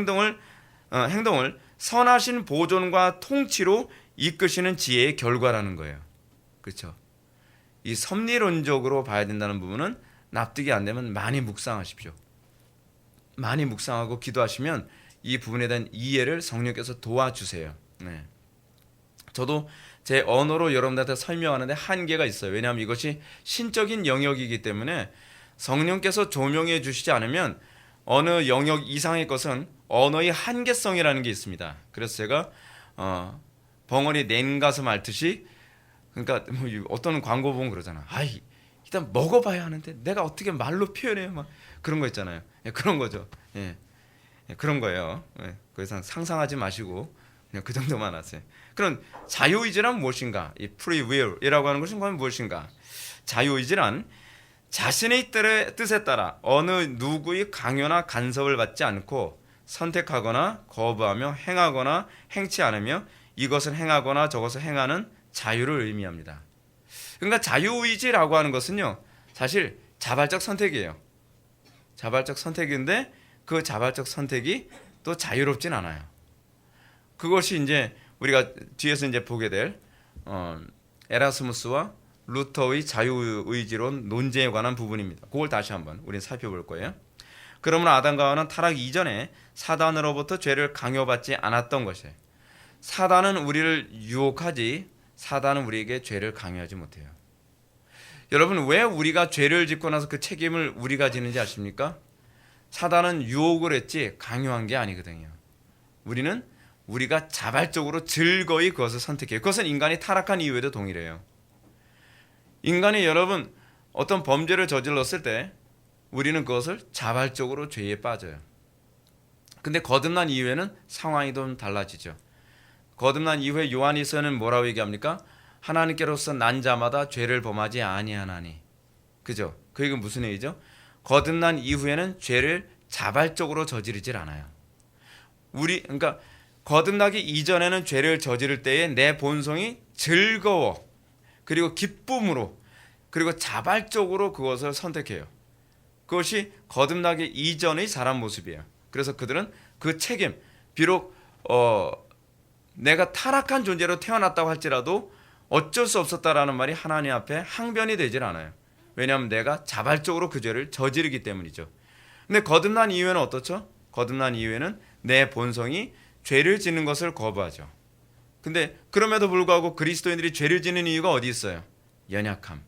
행동을 선하신 보존과 통치로 이끄시는 지혜의 결과라는 거예요. 그렇죠? 이 섭리론적으로 봐야 된다는 부분은 납득이 안 되면 많이 묵상하십시오. 많이 묵상하고 기도하시면 이 부분에 대한 이해를 성령께서 도와주세요. 네. 저도 제 언어로 여러분들한테 설명하는데 한계가 있어요. 왜냐하면 이것이 신적인 영역이기 때문에 성령께서 조명해 주시지 않으면 어느 영역 이상의 것은 언어의 한계성이라는 게 있습니다. 그래서 제가 벙어리 냉가슴 앓듯이, 그러니까 뭐 어떤 광고 보면 그러잖아. 아이, 일단 먹어봐야 하는데 내가 어떻게 말로 표현해요? 막 그런 거 있잖아요. 예, 그런 거죠. 예, 그런 거예요. 예, 그 이상 상상하지 마시고 그냥 그 정도만 하세요. 그럼 자유의지란 무엇인가? 이 free will이라고 하는 것은 무엇인가? 자유의지란 자신의 뜻에 따라 어느 누구의 강요나 간섭을 받지 않고 선택하거나 거부하며 행하거나 행치 않으며 이것을 행하거나 저것을 행하는 자유를 의미합니다. 그러니까 자유의지라고 하는 것은요, 사실 자발적 선택이에요. 자발적 선택인데 그 자발적 선택이 또 자유롭진 않아요. 그것이 이제 우리가 뒤에서 이제 보게 될 에라스무스와 루터의 자유의지론 논쟁에 관한 부분입니다. 그걸 다시 한번 우리는 살펴볼 거예요. 그러므로 아담과 하와는 타락 이전에 사단으로부터 죄를 강요받지 않았던 것이에요. 사단은 우리를 유혹하지 사단은 우리에게 죄를 강요하지 못해요. 여러분, 왜 우리가 죄를 짓고 나서 그 책임을 우리가 지는지 아십니까? 사단은 유혹을 했지 강요한 게 아니거든요. 우리가 자발적으로 즐거이 그것을 선택해요. 그것은 인간이 타락한 이후에도 동일해요. 인간이 여러분 어떤 범죄를 저질렀을 때 우리는 그것을 자발적으로 죄에 빠져요. 근데 거듭난 이후에는 상황이 좀 달라지죠. 거듭난 이후에 요한일서는 뭐라고 얘기합니까? 하나님께로서 난 자마다 죄를 범하지 아니하나니. 그죠? 그 얘기는 무슨 얘기죠? 거듭난 이후에는 죄를 자발적으로 저지르질 않아요. 그러니까 거듭나기 이전에는 죄를 저지를 때에 내 본성이 즐거워, 그리고 기쁨으로, 그리고 자발적으로 그것을 선택해요. 그것이 거듭나기 이전의 사람 모습이에요. 그래서 그들은 그 책임, 비록 내가 타락한 존재로 태어났다고 할지라도 어쩔 수 없었다라는 말이 하나님 앞에 항변이 되질 않아요. 왜냐하면 내가 자발적으로 그 죄를 저지르기 때문이죠. 근데 거듭난 이후에는 어떻죠? 거듭난 이후에는 내 본성이 죄를 짓는 것을 거부하죠. 근데 그럼에도 불구하고 그리스도인들이 죄를 짓는 이유가 어디 있어요? 연약함.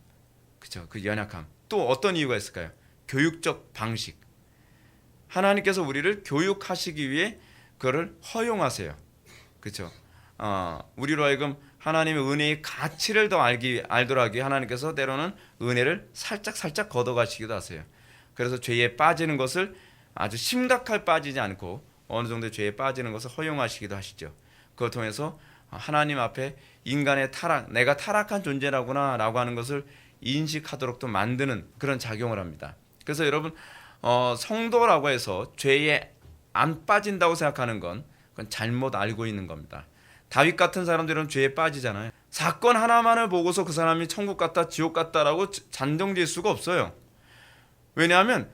그렇죠? 그 연약함. 또 어떤 이유가 있을까요? 교육적 방식. 하나님께서 우리를 교육하시기 위해 그거를 허용하세요. 그렇죠? 우리로 하여금 하나님의 은혜의 가치를 더 알도록 하기 위해 하나님께서 때로는 은혜를 살짝 걷어가시기도 하세요. 그래서 죄에 빠지는 것을 아주 심각하게 빠지지 않고 어느 정도 죄에 빠지는 것을 허용하시기도 하시죠. 그걸 통해서 하나님 앞에 인간의 타락, 내가 타락한 존재라구나 라고 하는 것을 인식하도록 또 만드는 그런 작용을 합니다. 그래서 여러분 성도라고 해서 죄에 안 빠진다고 생각하는 건 그건 잘못 알고 있는 겁니다. 다윗 같은 사람들은 죄에 빠지잖아요. 사건 하나만을 보고서 그 사람이 천국 갔다 지옥 갔다라고 단정지을 수가 없어요. 왜냐하면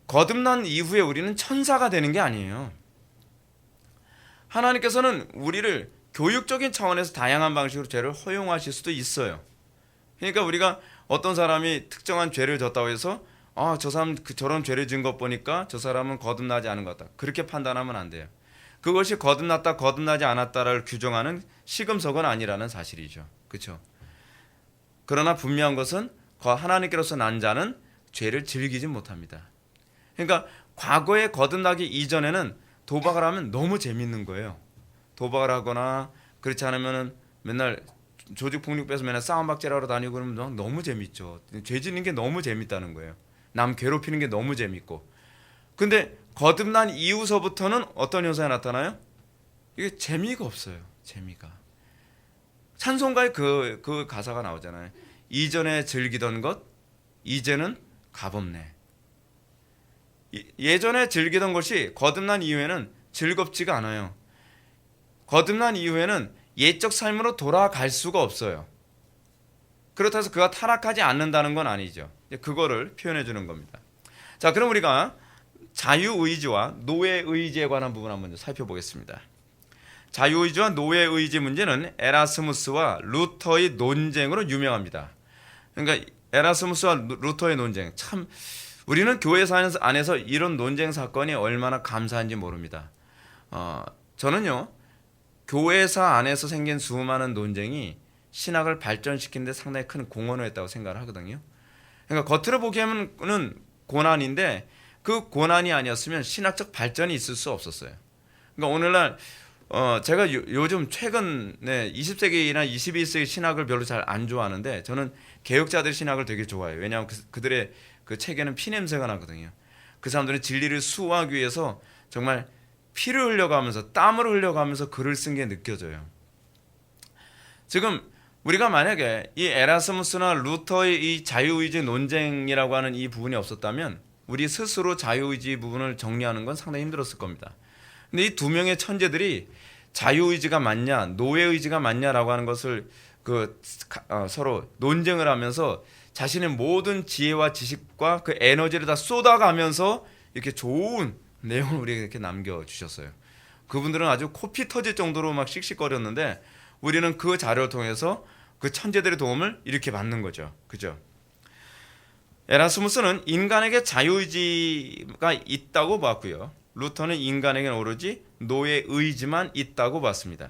거듭난 이후에 우리는 천사가 되는 게 아니에요. 하나님께서는 우리를 교육적인 차원에서 다양한 방식으로 죄를 허용하실 수도 있어요. 그러니까 우리가 어떤 사람이 특정한 죄를 졌다고 해서 저 사람 저런 죄를 지은 것 보니까 저 사람은 거듭나지 않은 것 같다, 그렇게 판단하면 안 돼요. 그것이 거듭났다 거듭나지 않았다를 규정하는 시금석은 아니라는 사실이죠. 그렇죠? 그러나 분명한 것은 하나님께로서 난 자는 죄를 즐기지 못합니다. 그러니까 과거에 거듭나기 이전에는 도박을 하면 너무 재밌는 거예요. 도박을 하거나 그렇지 않으면 맨날 조직폭력배에서 맨날 싸움박질하러 다니고 그러면 너무 재밌죠. 죄 짓는 게 너무 재밌다는 거예요. 남 괴롭히는 게 너무 재밌고. 근데 거듭난 이후서부터는 어떤 현상이 나타나요? 이게 재미가 없어요. 재미가. 찬송가에 그 가사가 나오잖아요. 이전에 즐기던 것 이제는 값없네. 예전에 즐기던 것이 거듭난 이후에는 즐겁지가 않아요. 거듭난 이후에는 옛적 삶으로 돌아갈 수가 없어요. 그렇다고 해서 그가 타락하지 않는다는 건 아니죠. 그거를 표현해 주는 겁니다. 자, 그럼 우리가 자유의지와 노예의지에 관한 부분 한번 살펴보겠습니다. 자유의지와 노예의지 문제는 에라스무스와 루터의 논쟁으로 유명합니다. 그러니까 에라스무스와 루터의 논쟁, 참 우리는 교회 안에서 이런 논쟁 사건이 얼마나 감사한지 모릅니다. 저는요, 교회사 안에서 생긴 수많은 논쟁이 신학을 발전시키는 데 상당히 큰 공헌을 했다고 생각을 하거든요. 그러니까 겉으로 보기에는 고난인데 그 고난이 아니었으면 신학적 발전이 있을 수 없었어요. 그러니까 오늘날 제가 요즘 최근에 20세기나 21세기 신학을 별로 잘 안 좋아하는데 저는 개혁자들 신학을 되게 좋아해요. 왜냐하면 그들의 그 책에는 피냄새가 나거든요. 그 사람들은 진리를 수호하기 위해서 정말 피를 흘려가면서 땀을 흘려가면서 글을 쓴 게 느껴져요. 지금 우리가 만약에 이 에라스무스나 루터의 이 자유의지 논쟁이라고 하는 이 부분이 없었다면 우리 스스로 자유의지 부분을 정리하는 건 상당히 힘들었을 겁니다. 근데 이 두 명의 천재들이 자유의지가 맞냐 노예의지가 맞냐라고 하는 것을 서로 논쟁을 하면서 자신의 모든 지혜와 지식과 그 에너지를 다 쏟아가면서 이렇게 좋은 내용을 우리에게 이렇게 남겨주셨어요. 그분들은 아주 코피 터질 정도로 막 씩씩거렸는데 우리는 그 자료를 통해서 그 천재들의 도움을 이렇게 받는 거죠. 그죠? 에라스무스는 인간에게 자유의지가 있다고 봤고요. 루터는 인간에게는 오로지 노예의지만 있다고 봤습니다.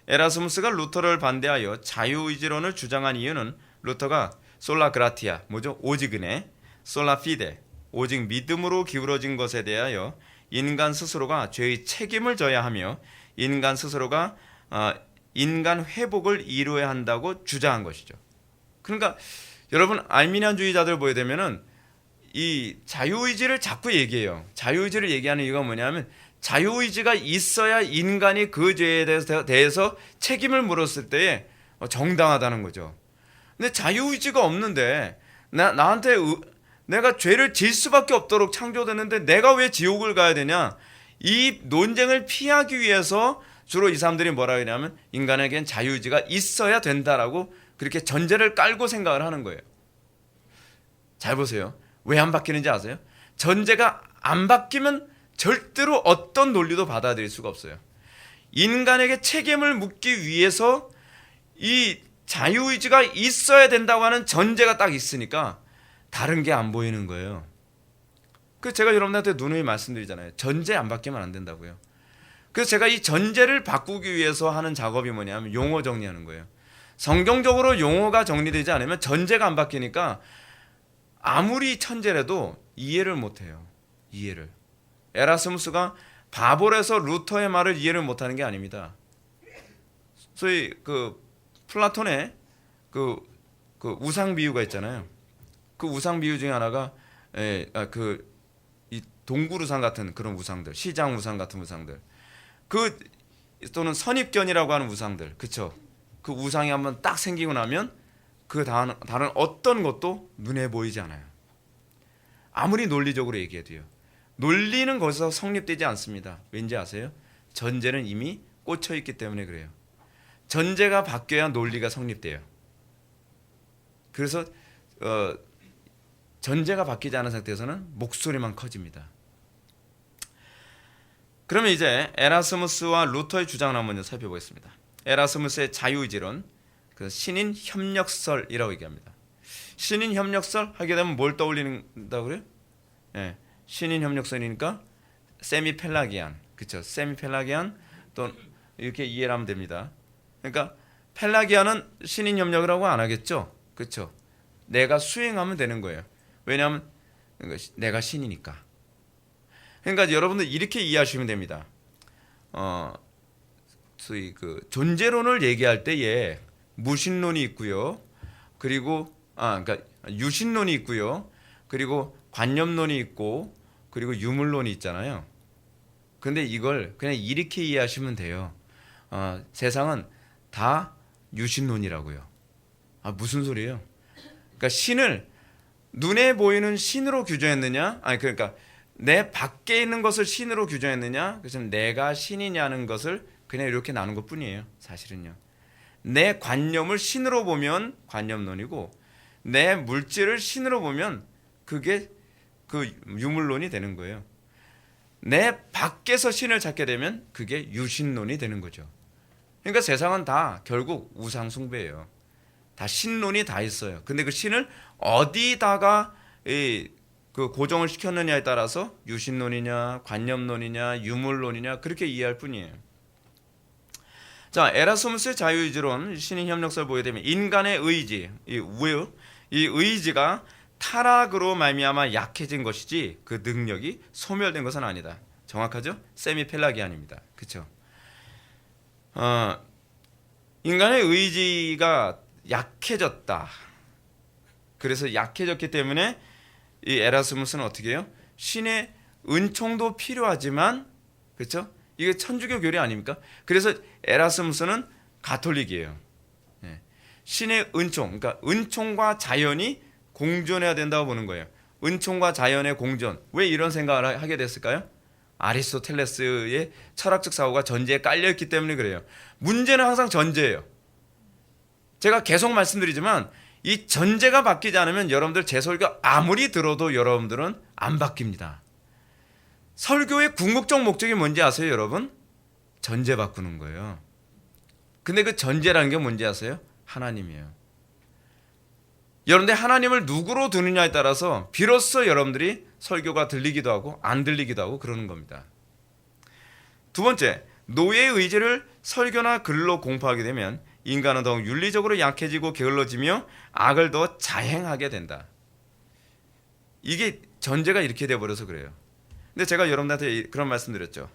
에라스무스가 루터를 반대하여 자유의지론을 주장한 이유는 루터가 솔라 그라티아, 뭐죠? 오직 은혜, 솔라 피데, 오직 믿음으로 기울어진 것에 대하여 인간 스스로가 죄의 책임을 져야 하며 인간 스스로가 인간 회복을 이루어야 한다고 주장한 것이죠. 그러니까 여러분 알미니안주의자들 보게 되면은 이 자유의지를 자꾸 얘기해요. 자유의지를 얘기하는 이유가 뭐냐면 자유의지가 있어야 인간이 그 죄에 대해서 책임을 물었을 때에 정당하다는 거죠. 근데 자유의지가 없는데 나한테 내가 죄를 질 수밖에 없도록 창조됐는데 내가 왜 지옥을 가야 되냐? 이 논쟁을 피하기 위해서 주로 이 사람들이 뭐라 그러냐면 인간에겐 자유의지가 있어야 된다라고 그렇게 전제를 깔고 생각을 하는 거예요. 잘 보세요. 왜 안 바뀌는지 아세요? 전제가 안 바뀌면 절대로 어떤 논리도 받아들일 수가 없어요. 인간에게 책임을 묻기 위해서 이 자유의지가 있어야 된다고 하는 전제가 딱 있으니까 다른 게 안 보이는 거예요. 그래서 제가 여러분한테 누누이 말씀드리잖아요. 전제 안 바뀌면 안 된다고요. 그래서 제가 이 전제를 바꾸기 위해서 하는 작업이 뭐냐면 용어 정리하는 거예요. 성경적으로 용어가 정리되지 않으면 전제가 안 바뀌니까 아무리 천재라도 이해를 못해요. 이해를. 에라스무스가 바보라서 루터의 말을 이해를 못하는 게 아닙니다. 소위 플라톤의 그 우상 비유가 있잖아요. 그 우상 비유 중에 하나가 이 동굴우상 같은 그런 우상들, 시장 우상 같은 우상들, 또는 선입견이라고 하는 우상들, 그쵸? 그 우상이 한번 딱 생기고 나면 그 다른 어떤 것도 눈에 보이지 않아요. 아무리 논리적으로 얘기해도요. 논리는 거기서 성립되지 않습니다. 왠지 아세요? 전제는 이미 꽂혀 있기 때문에 그래요. 전제가 바뀌어야 논리가 성립돼요. 그래서 전제가 바뀌지 않은 상태에서는 목소리만 커집니다. 그러면 이제 에라스무스와 루터의 주장을 한번 먼저 살펴보겠습니다. 에라스무스의 자유의지론, 그 신인 협력설이라고 얘기합니다. 신인 협력설 하게 되면 뭘 떠올린다고 그래요? 예, 신인 협력설이니까 세미펠라기안, 그렇죠? 세미펠라기안 또 이렇게 이해를 하면 됩니다. 그러니까 펠라기안은 신인 협력을 하고 안 하겠죠, 그렇죠? 내가 수행하면 되는 거예요. 왜냐하면 내가 신이니까. 그러니까 여러분들 이렇게 이해하시면 됩니다. 소위 존재론을 얘기할 때에 무신론이 있고요. 그리고 그러니까 유신론이 있고요. 그리고 관념론이 있고 그리고 유물론이 있잖아요. 근데 이걸 그냥 이렇게 이해하시면 돼요. 세상은 다 유신론이라고요. 무슨 소리예요? 그러니까 신을 눈에 보이는 신으로 규정했느냐? 그러니까 내 밖에 있는 것을 신으로 규정했느냐? 그래서 내가 신이냐는 것을 그냥 이렇게 나눈 것뿐이에요. 사실은요. 내 관념을 신으로 보면 관념론이고, 내 물질을 신으로 보면 그게 그 유물론이 되는 거예요. 내 밖에서 신을 찾게 되면 그게 유신론이 되는 거죠. 그러니까 세상은 다 결국 우상 숭배예요. 다 신론이 다 있어요. 근데 그 신을 어디다가 그 고정을 시켰느냐에 따라서 유신론이냐, 관념론이냐, 유물론이냐 그렇게 이해할 뿐이에요. 자, 에라스무스의 자유의지론, 신의 협력설 보게 되면 인간의 의지, 이 의지가 타락으로 말미암아 약해진 것이지 그 능력이 소멸된 것은 아니다. 정확하죠? 세미펠라기안입니다. 그렇죠? 인간의 의지가 약해졌다. 그래서 약해졌기 때문에 이 에라스무스는 어떻게 해요? 신의 은총도 필요하지만, 그렇죠? 이게 천주교 교리 아닙니까? 그래서 에라스무스는 가톨릭이에요. 신의 은총, 그러니까 은총과 자연이 공존해야 된다고 보는 거예요. 은총과 자연의 공존. 왜 이런 생각을 하게 됐을까요? 아리스토텔레스의 철학적 사고가 전제에 깔려있기 때문에 그래요. 문제는 항상 전제예요. 제가 계속 말씀드리지만 이 전제가 바뀌지 않으면 여러분들 제 설교 아무리 들어도 여러분들은 안 바뀝니다. 설교의 궁극적 목적이 뭔지 아세요, 여러분? 전제 바꾸는 거예요. 근데 그 전제라는 게 뭔지 아세요? 하나님이에요. 여러분들 하나님을 누구로 두느냐에 따라서 비로소 여러분들이 설교가 들리기도 하고 안 들리기도 하고 그러는 겁니다. 두 번째, 노예의 의지를 설교나 글로 공포하게 되면 인간은 더욱 윤리적으로 약해지고 게을러지며 악을 더 자행하게 된다. 이게 전제가 이렇게 돼버려서 그래요. 근데 제가 여러분들한테 그런 말씀 드렸죠.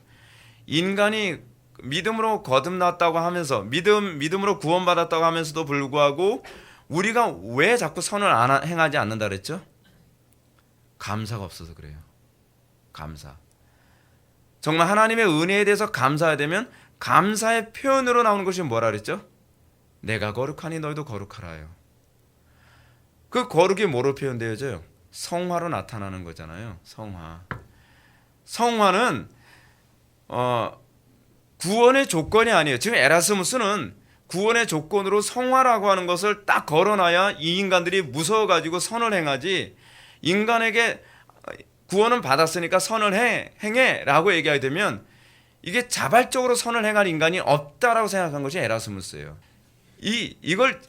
인간이 믿음으로 거듭났다고 하면서 믿음으로 구원받았다고 하면서도 불구하고 우리가 왜 자꾸 선을 행하지 않는다 그랬죠? 감사가 없어서 그래요. 감사. 정말 하나님의 은혜에 대해서 감사해야 되면 감사의 표현으로 나오는 것이 뭐라 그랬죠? 내가 거룩하니 너희도 거룩하라요. 그 거룩이 뭐로 표현되어져요? 성화로 나타나는 거잖아요. 성화. 성화는 구원의 조건이 아니에요. 지금 에라스무스는 구원의 조건으로 성화라고 하는 것을 딱 걸어놔야 이 인간들이 무서워가지고 선을 행하지, 인간에게 구원은 받았으니까 선을 행해 라고 얘기하게 되면 이게 자발적으로 선을 행할 인간이 없다라고 생각한 것이 에라스무스예요. 이걸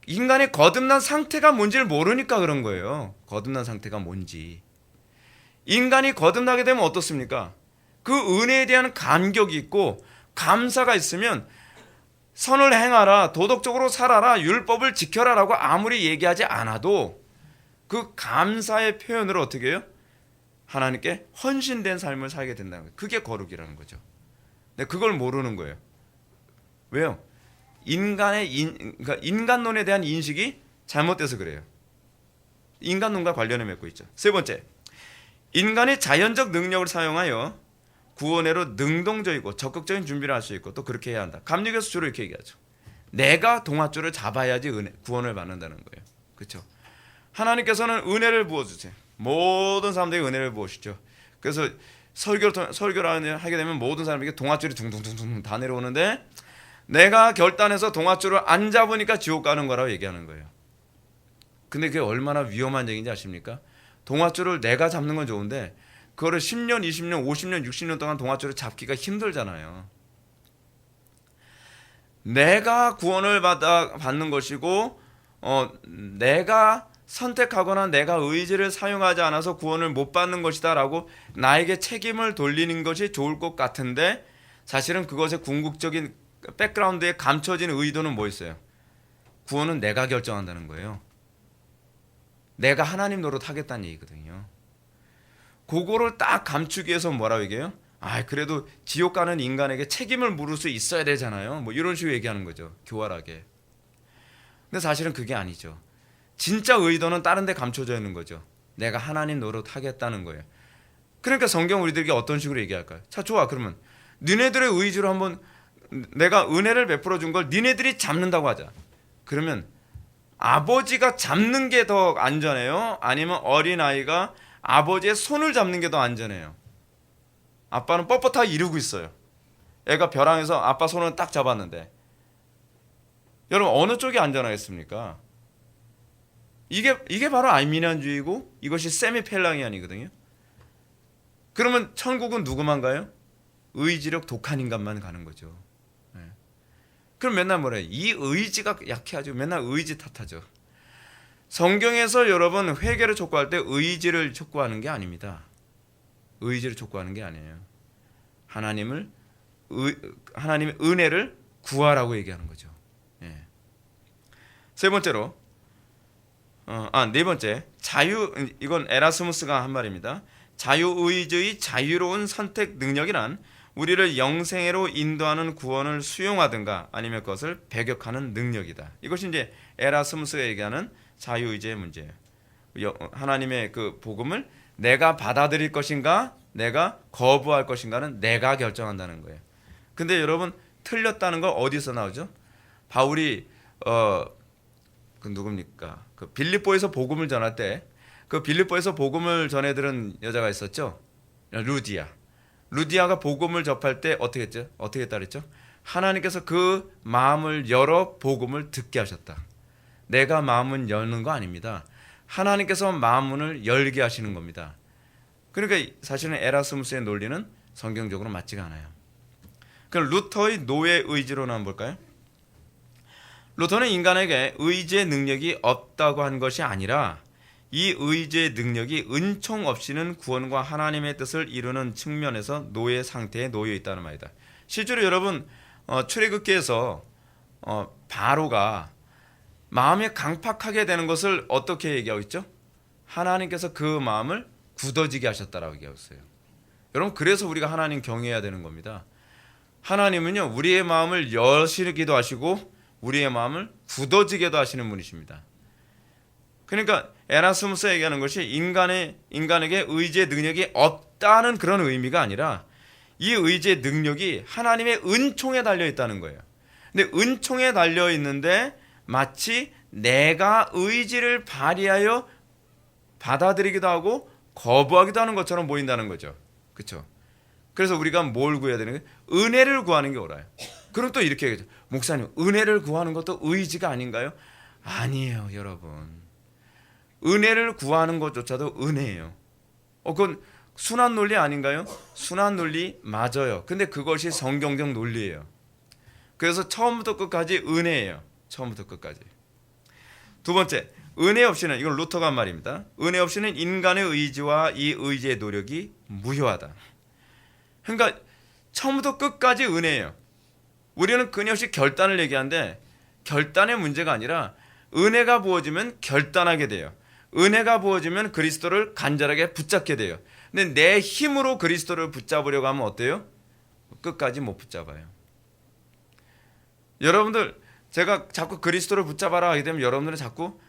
인간의 거듭난 상태가 뭔지를 모르니까 그런 거예요. 거듭난 상태가 뭔지. 인간이 거듭나게 되면 어떻습니까? 그 은혜에 대한 감격이 있고 감사가 있으면 선을 행하라, 도덕적으로 살아라, 율법을 지켜라라고 아무리 얘기하지 않아도 그 감사의 표현으로 어떻게 해요? 하나님께 헌신된 삶을 살게 된다는 거예요. 그게 거룩이라는 거죠. 근데 그걸 모르는 거예요. 왜요? 그러니까 인간론에 대한 인식이 잘못돼서 그래요. 인간론과 관련을 맺고 있죠. 세 번째, 인간의 자연적 능력을 사용하여 구원회로 능동적이고 적극적인 준비를 할 수 있고 또 그렇게 해야 한다. 감리교에서 주로 이렇게 얘기하죠. 내가 동아줄을 잡아야지 구원을 받는다는 거예요. 그렇죠? 하나님께서는 은혜를 부어주세요. 모든 사람들에게 은혜를 부어주시죠. 그래서 설교를 하게 되면 모든 사람에게 동아줄이 둥둥둥둥 다 내려오는데 내가 결단해서 동아줄을 안 잡으니까 지옥 가는 거라고 얘기하는 거예요. 근데 그게 얼마나 위험한 얘기인지 아십니까? 동아줄을 내가 잡는 건 좋은데 그거를 10년, 20년, 50년, 60년 동안 동아줄을 잡기가 힘들잖아요. 내가 구원을 받는 것이고 내가 선택하거나 내가 의지를 사용하지 않아서 구원을 못 받는 것이다 라고 나에게 책임을 돌리는 것이 좋을 것 같은데 사실은 그것의 궁극적인 백그라운드에 감춰진 의도는 뭐 있어요? 구원은 내가 결정한다는 거예요. 내가 하나님 노릇 하겠다는 얘기거든요. 그거를 딱 감추기 위해서 뭐라고 얘기해요? 그래도 지옥 가는 인간에게 책임을 물을 수 있어야 되잖아요. 뭐 이런 식으로 얘기하는 거죠. 교활하게. 근데 사실은 그게 아니죠. 진짜 의도는 다른 데 감춰져 있는 거죠. 내가 하나님 노릇 하겠다는 거예요. 그러니까 성경 우리들에게 어떤 식으로 얘기할까요? 자, 좋아. 그러면 니네들의 의지로 한번 내가 은혜를 베풀어 준 걸 니네들이 잡는다고 하자. 그러면 아버지가 잡는 게 더 안전해요? 아니면 어린아이가 아버지의 손을 잡는 게 더 안전해요? 아빠는 뻣뻣하게 이러고 있어요. 애가 벼랑에서 아빠 손을 딱 잡았는데, 여러분 어느 쪽이 안전하겠습니까? 이게 바로 알미니안주의고 이것이 세미펠랑이안이거든요. 그러면 천국은 누구만 가요? 의지력 독한 인간만 가는 거죠. 네. 그럼 맨날 뭐래? 이 의지가 약해가지고 맨날 의지 탓하죠. 성경에서 여러분 회개를 촉구할 때 의지를 촉구하는 게 아닙니다. 의지를 촉구하는 게 아니에요. 하나님의 은혜를 구하라고 얘기하는 거죠. 예. 세 번째로, 네 번째, 이건 에라스무스가 한 말입니다. 자유의지의 자유로운 선택 능력이란 우리를 영생애로 인도하는 구원을 수용하든가 아니면 그것을 배격하는 능력이다. 이것이 이제 에라스무스가 얘기하는 자유의지의 문제예요. 하나님의 그 복음을 내가 받아들일 것인가 내가 거부할 것인가는 내가 결정한다는 거예요. 근데 여러분 틀렸다는 거 어디서 나오죠? 바울이 그 누굽니까? 그 빌립보에서 복음을 전할 때 그 빌립보에서 복음을 전해 들은 여자가 있었죠. 루디아가 복음을 접할 때 어떻게 했죠? 어떻게 했다 그랬죠? 하나님께서 그 마음을 열어 복음을 듣게 하셨다. 내가 마음은 여는 거 아닙니다. 하나님께서 마음문을 열게 하시는 겁니다. 그러니까 사실은 에라스무스의 논리는 성경적으로 맞지가 않아요. 그럼 루터의 노예 의지로는 한번 볼까요? 루터는 인간에게 의지의 능력이 없다고 한 것이 아니라 이 의지의 능력이 은총 없이는 구원과 하나님의 뜻을 이루는 측면에서 노예 상태에 놓여 있다는 말이다. 실제로 여러분 출애굽기에서 바로가 마음이 강팍하게 되는 것을 어떻게 얘기하고 있죠? 하나님께서 그 마음을 굳어지게 하셨다라고 얘기하고 있어요. 여러분 그래서 우리가 하나님 경외해야 되는 겁니다. 하나님은요 우리의 마음을 여시기도 하시고 우리의 마음을 굳어지게도 하시는 분이십니다. 그러니까 에라스무스가 얘기하는 것이 인간에게 의지의 능력이 없다는 그런 의미가 아니라 이 의지의 능력이 하나님의 은총에 달려 있다는 거예요. 근데 은총에 달려 있는데 마치 내가 의지를 발휘하여 받아들이기도 하고 거부하기도 하는 것처럼 보인다는 거죠. 그렇죠? 그래서 우리가 뭘 구해야 되는 거예요? 은혜를 구하는 게 옳아요. 그럼 또 이렇게 얘기하죠. 목사님, 은혜를 구하는 것도 의지가 아닌가요? 아니에요, 여러분. 은혜를 구하는 것조차도 은혜예요. 그건 순환 논리 아닌가요? 순환 논리 맞아요. 근데 그것이 성경적 논리예요. 그래서 처음부터 끝까지 은혜예요. 처음부터 끝까지. 두 번째, 은혜 없이는, 이건 루터가 한 말입니다. 은혜 없이는 인간의 의지와 이 의지의 노력이 무효하다. 그러니까 처음부터 끝까지 은혜예요. 우리는 끊임없이 결단을 얘기하는데 결단의 문제가 아니라 은혜가 부어지면 결단하게 돼요. 은혜가 부어지면 그리스도를 간절하게 붙잡게 돼요. 근데 내 힘으로 그리스도를 붙잡으려고 하면 어때요? 끝까지 못 붙잡아요. 여러분들 제가 자꾸 그리스도를 붙잡아라 하게 되면 여러분들은 자꾸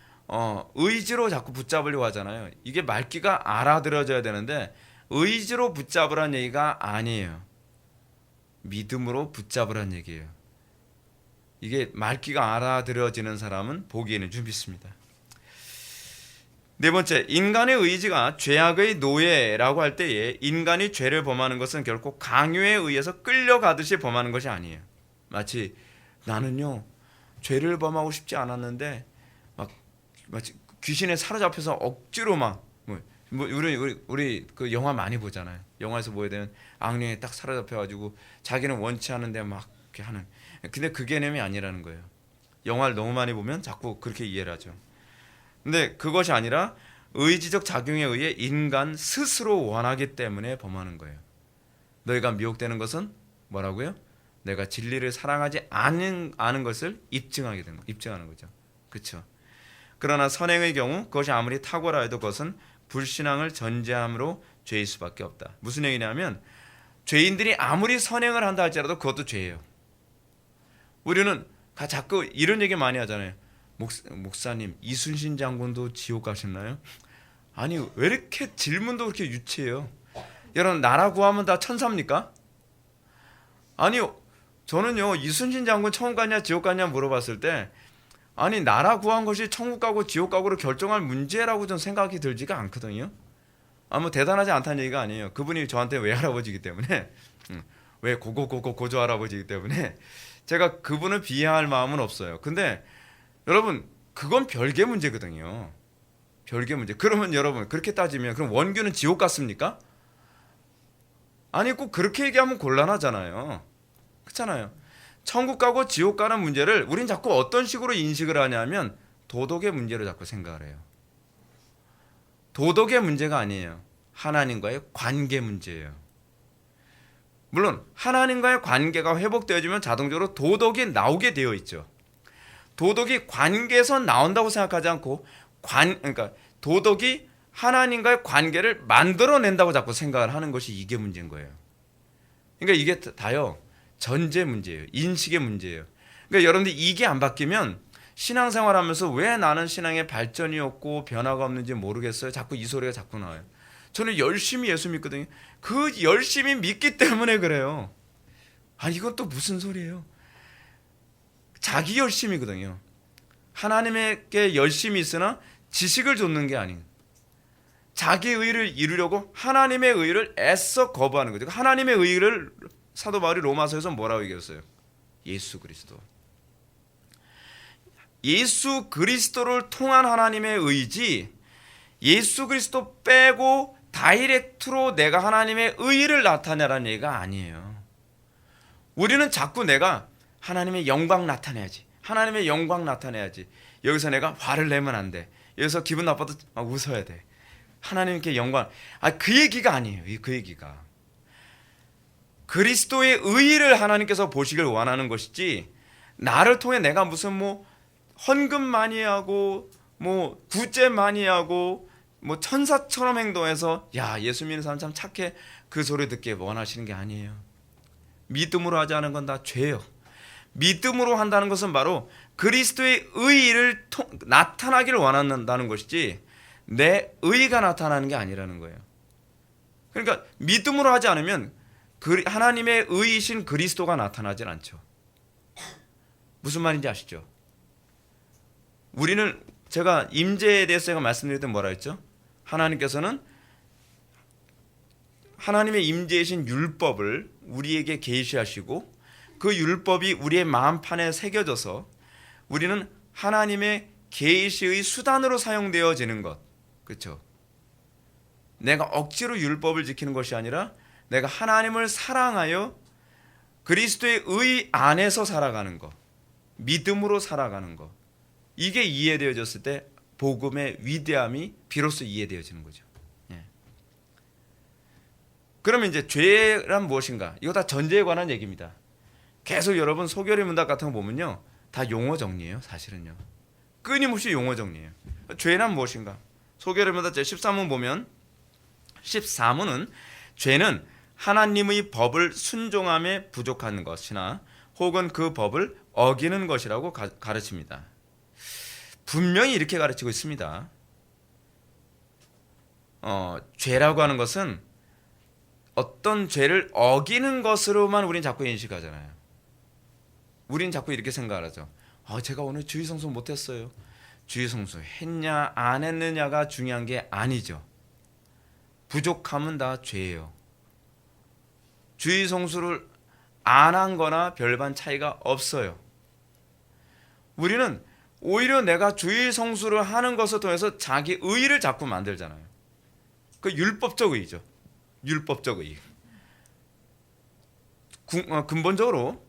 의지로 자꾸 붙잡으려고 하잖아요. 이게 말귀가 알아들어져야 되는데 의지로 붙잡으란 얘기가 아니에요. 믿음으로 붙잡으란 얘기예요. 이게 말귀가 알아들어지는 사람은 보기에는 좀 믿습니다. 네 번째, 인간의 의지가 죄악의 노예라고 할 때에 인간이 죄를 범하는 것은 결코 강요에 의해서 끌려가듯이 범하는 것이 아니에요. 마치 나는요 죄를 범하고 싶지 않았는데 마치 귀신에 사로잡혀서 억지로 우리 그 영화 많이 보잖아요. 영화에서 보게 되면 악령에 딱 사로잡혀가지고 자기는 원치 않은데 막 이렇게 하는. 근데 그 개념이 아니라는 거예요. 영화를 너무 많이 보면 자꾸 그렇게 이해를 하죠. 근데 그것이 아니라 의지적 작용에 의해 인간 스스로 원하기 때문에 범하는 거예요. 너희가 미혹되는 것은 뭐라고요? 내가 진리를 사랑하지 않은 것을 입증하는 거죠. 그렇죠? 그러나 선행의 경우 그것이 아무리 탁월하 해도 그것은 불신앙을 전제함으로 죄일 수밖에 없다. 무슨 얘기냐면 죄인들이 아무리 선행을 한다 할지라도 그것도 죄예요. 우리는 자꾸 이런 얘기 많이 하잖아요. 목사님, 이순신 장군도 지옥 가셨나요? 아니 왜 이렇게 질문도 그렇게 유치해요? 여러분 나라 구하면 다 천사입니까? 아니요. 저는요 이순신 장군 천국 갔냐 지옥 갔냐 물어봤을 때 아니 나라 구한 것이 천국 가고 지옥 가고를 결정할 문제라고 전 생각이 들지가 않거든요. 뭐 대단하지 않다는 얘기가 아니에요. 그분이 저한테 외할아버지이기 때문에 왜 고고고고 고조 할아버지이기 때문에 제가 그분을 비하할 마음은 없어요. 근데 여러분 그건 별개 문제거든요. 별개 문제. 그러면 여러분 그렇게 따지면 그럼 원규는 지옥 갔습니까? 아니 꼭 그렇게 얘기하면 곤란하잖아요. 그렇잖아요. 천국 가고 지옥 가는 문제를 우린 자꾸 어떤 식으로 인식을 하냐면 도덕의 문제로 자꾸 생각을 해요. 도덕의 문제가 아니에요. 하나님과의 관계 문제예요. 물론 하나님과의 관계가 회복되어지면 자동적으로 도덕이 나오게 되어 있죠. 도덕이 관계에서 나온다고 생각하지 않고 그러니까 도덕이 하나님과의 관계를 만들어낸다고 자꾸 생각을 하는 것이 이게 문제인 거예요. 그러니까 이게 다요 전제 문제예요. 인식의 문제예요. 그러니까 여러분들 이게 안 바뀌면 신앙생활하면서 왜 나는 신앙에 발전이 없고 변화가 없는지 모르겠어요. 자꾸 이 소리가 자꾸 나와요. 저는 열심히 예수 믿거든요. 그 열심히 믿기 때문에 그래요. 이건 또 무슨 소리예요? 자기 열심이거든요. 하나님께 열심히 있으나 지식을 좇는 게 아닌 자기 의를 이루려고 하나님의 의를 애써 거부하는 거죠. 하나님의 의를 사도 바울이 로마서에서 뭐라고 얘기했어요? 예수 그리스도. 예수 그리스도를 통한 하나님의 의지 예수 그리스도 빼고 다이렉트로 내가 하나님의 의를 나타내라는 얘기가 아니에요. 우리는 자꾸 내가 하나님의 영광 나타내야지. 하나님의 영광 나타내야지. 여기서 내가 화를 내면 안 돼. 여기서 기분 나빠도 웃어야 돼. 하나님께 영광. 그 얘기가 아니에요. 그 얘기가. 그리스도의 의의를 하나님께서 보시길 원하는 것이지 나를 통해 내가 무슨 헌금 많이 하고 구제 많이 하고 천사처럼 행동해서 야 예수 믿는 사람 참 착해 그 소리 듣게 원하시는 게 아니에요. 믿음으로 하지 않은 건 다 죄예요. 믿음으로 한다는 것은 바로 그리스도의 의의를 나타나기를 원한다는 것이지 내 의의가 나타나는 게 아니라는 거예요. 그러니까 믿음으로 하지 않으면 하나님의 의이신 그리스도가 나타나질 않죠. 무슨 말인지 아시죠? 우리는 제가 임재에 대해서 제가 말씀드릴 때 뭐라 했죠? 하나님께서는 하나님의 임재이신 율법을 우리에게 계시하시고 그 율법이 우리의 마음판에 새겨져서 우리는 하나님의 계시의 수단으로 사용되어지는 것. 그렇죠? 내가 억지로 율법을 지키는 것이 아니라 내가 하나님을 사랑하여 그리스도의 의 안에서 살아가는 것. 믿음으로 살아가는 것. 이게 이해되어졌을 때 복음의 위대함이 비로소 이해되어지는 거죠. 예. 그러면 이제 죄란 무엇인가? 이거 다 전제에 관한 얘기입니다. 계속 여러분 소결의 문답 같은 거 보면요. 다 용어 정리예요. 사실은요. 끊임없이 용어 정리예요. 죄란 무엇인가? 소결의 문답 제13문 보면 14문은 죄는 하나님의 법을 순종함에 부족한 것이나 혹은 그 법을 어기는 것이라고 가르칩니다. 분명히 이렇게 가르치고 있습니다. 죄라고 하는 것은 어떤 죄를 어기는 것으로만 우린 자꾸 인식하잖아요. 우린 자꾸 이렇게 생각을 하죠. 제가 오늘 주의 성수 못했어요. 주의 성수 했냐 안 했느냐가 중요한 게 아니죠. 부족함은 다 죄예요. 주의 성수를 안 한 거나 별반 차이가 없어요. 우리는 오히려 내가 주의 성수를 하는 것을 통해서 자기 의의를 자꾸 만들잖아요. 그 율법적 의의죠. 율법적 의의. 근본적으로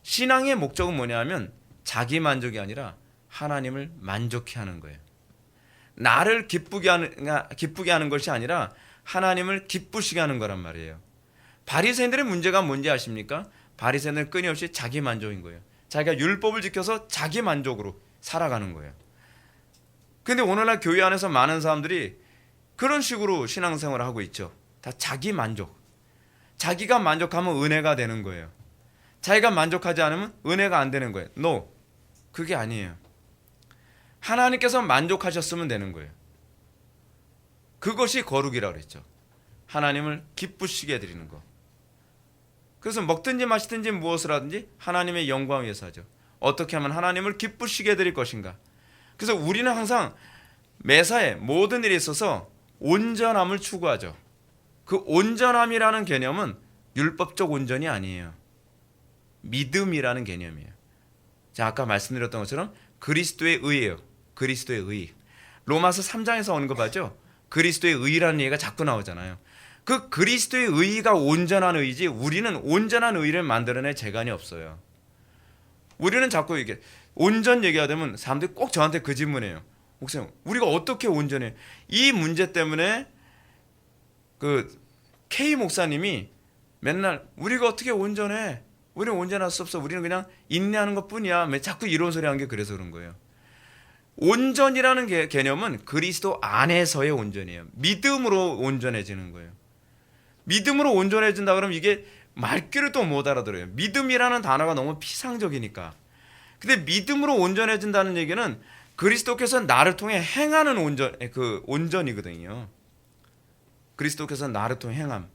신앙의 목적은 뭐냐면 자기 만족이 아니라 하나님을 만족해 하는 거예요. 나를 기쁘게 하는 것이 아니라 하나님을 기쁘시게 하는 거란 말이에요. 바리새인들의 문제가 뭔지 아십니까? 바리새인들은 끊임없이 자기 만족인 거예요. 자기가 율법을 지켜서 자기 만족으로 살아가는 거예요. 근데 오늘날 교회 안에서 많은 사람들이 그런 식으로 신앙생활을 하고 있죠. 다 자기 만족. 자기가 만족하면 은혜가 되는 거예요. 자기가 만족하지 않으면 은혜가 안 되는 거예요. No. 그게 아니에요. 하나님께서 만족하셨으면 되는 거예요. 그것이 거룩이라고 그랬죠. 하나님을 기쁘시게 해드리는 것. 그래서 먹든지 마시든지 무엇을 하든지 하나님의 영광 위해서 하죠. 어떻게 하면 하나님을 기쁘시게 해드릴 것인가. 그래서 우리는 항상 매사에 모든 일에 있어서 온전함을 추구하죠. 그 온전함이라는 개념은 율법적 온전이 아니에요. 믿음이라는 개념이에요. 자, 아까 말씀드렸던 것처럼 그리스도의 의예요. 그리스도의 의. 로마서 3장에서 오는 거 봤죠? 그리스도의 의라는 얘기가 자꾸 나오잖아요. 그 그리스도의 의가 온전한 의지, 우리는 온전한 의를 만들어낼 재간이 없어요. 우리는 자꾸 이게 온전 얘기가 되면 사람들이 꼭 저한테 그 질문해요. 목사님, 우리가 어떻게 온전해? 이 문제 때문에 그 K 목사님이 맨날 우리가 어떻게 온전해? 우리는 온전할 수 없어. 우리는 그냥 인내하는 것뿐이야. 자꾸 이런 소리 하는 게 그래서 그런 거예요. 온전이라는 개념은 그리스도 안에서의 온전이에요. 믿음으로 온전해지는 거예요. 믿음으로 온전해진다 그러면 이게 말귀를 또 못 알아들어요. 믿음이라는 단어가 너무 피상적이니까. 근데 믿음으로 온전해진다는 얘기는 그리스도께서 나를 통해 행하는 온전이거든요. 그리스도께서 나를 통해 행함.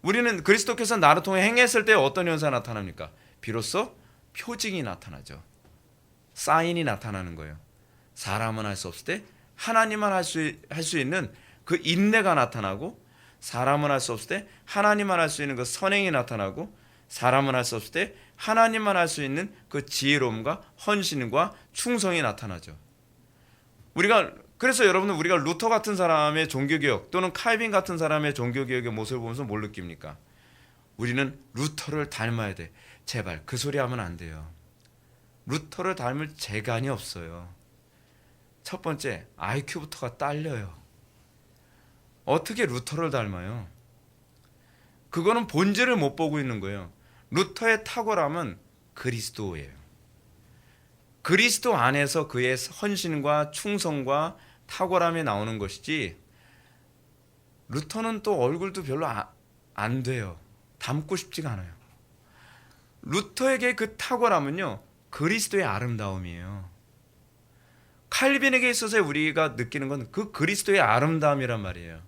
우리는 그리스도께서 나를 통해 행했을 때 어떤 현상이 나타납니까? 비로소 표징이 나타나죠. 사인이 나타나는 거예요. 사람은 할 수 없을 때 하나님만 할 수 있는 그 인내가 나타나고, 사람은 할 수 없을 때 하나님만 할 수 있는 그 선행이 나타나고, 사람은 할 수 없을 때 하나님만 할 수 있는 그 지혜로움과 헌신과 충성이 나타나죠. 그래서 여러분은 우리가 루터 같은 사람의 종교개혁 또는 칼빈 같은 사람의 종교개혁의 모습을 보면서 뭘 느낍니까? 우리는 루터를 닮아야 돼. 제발 그 소리 하면 안 돼요. 루터를 닮을 재간이 없어요. 첫 번째, IQ부터가 딸려요. 어떻게 루터를 닮아요? 그거는 본질을 못 보고 있는 거예요. 루터의 탁월함은 그리스도예요. 그리스도 안에서 그의 헌신과 충성과 탁월함이 나오는 것이지, 루터는 또 얼굴도 별로 안 돼요. 닮고 싶지가 않아요. 루터에게 그 탁월함은요, 그리스도의 아름다움이에요. 칼빈에게 있어서 우리가 느끼는 건 그 그리스도의 아름다움이란 말이에요.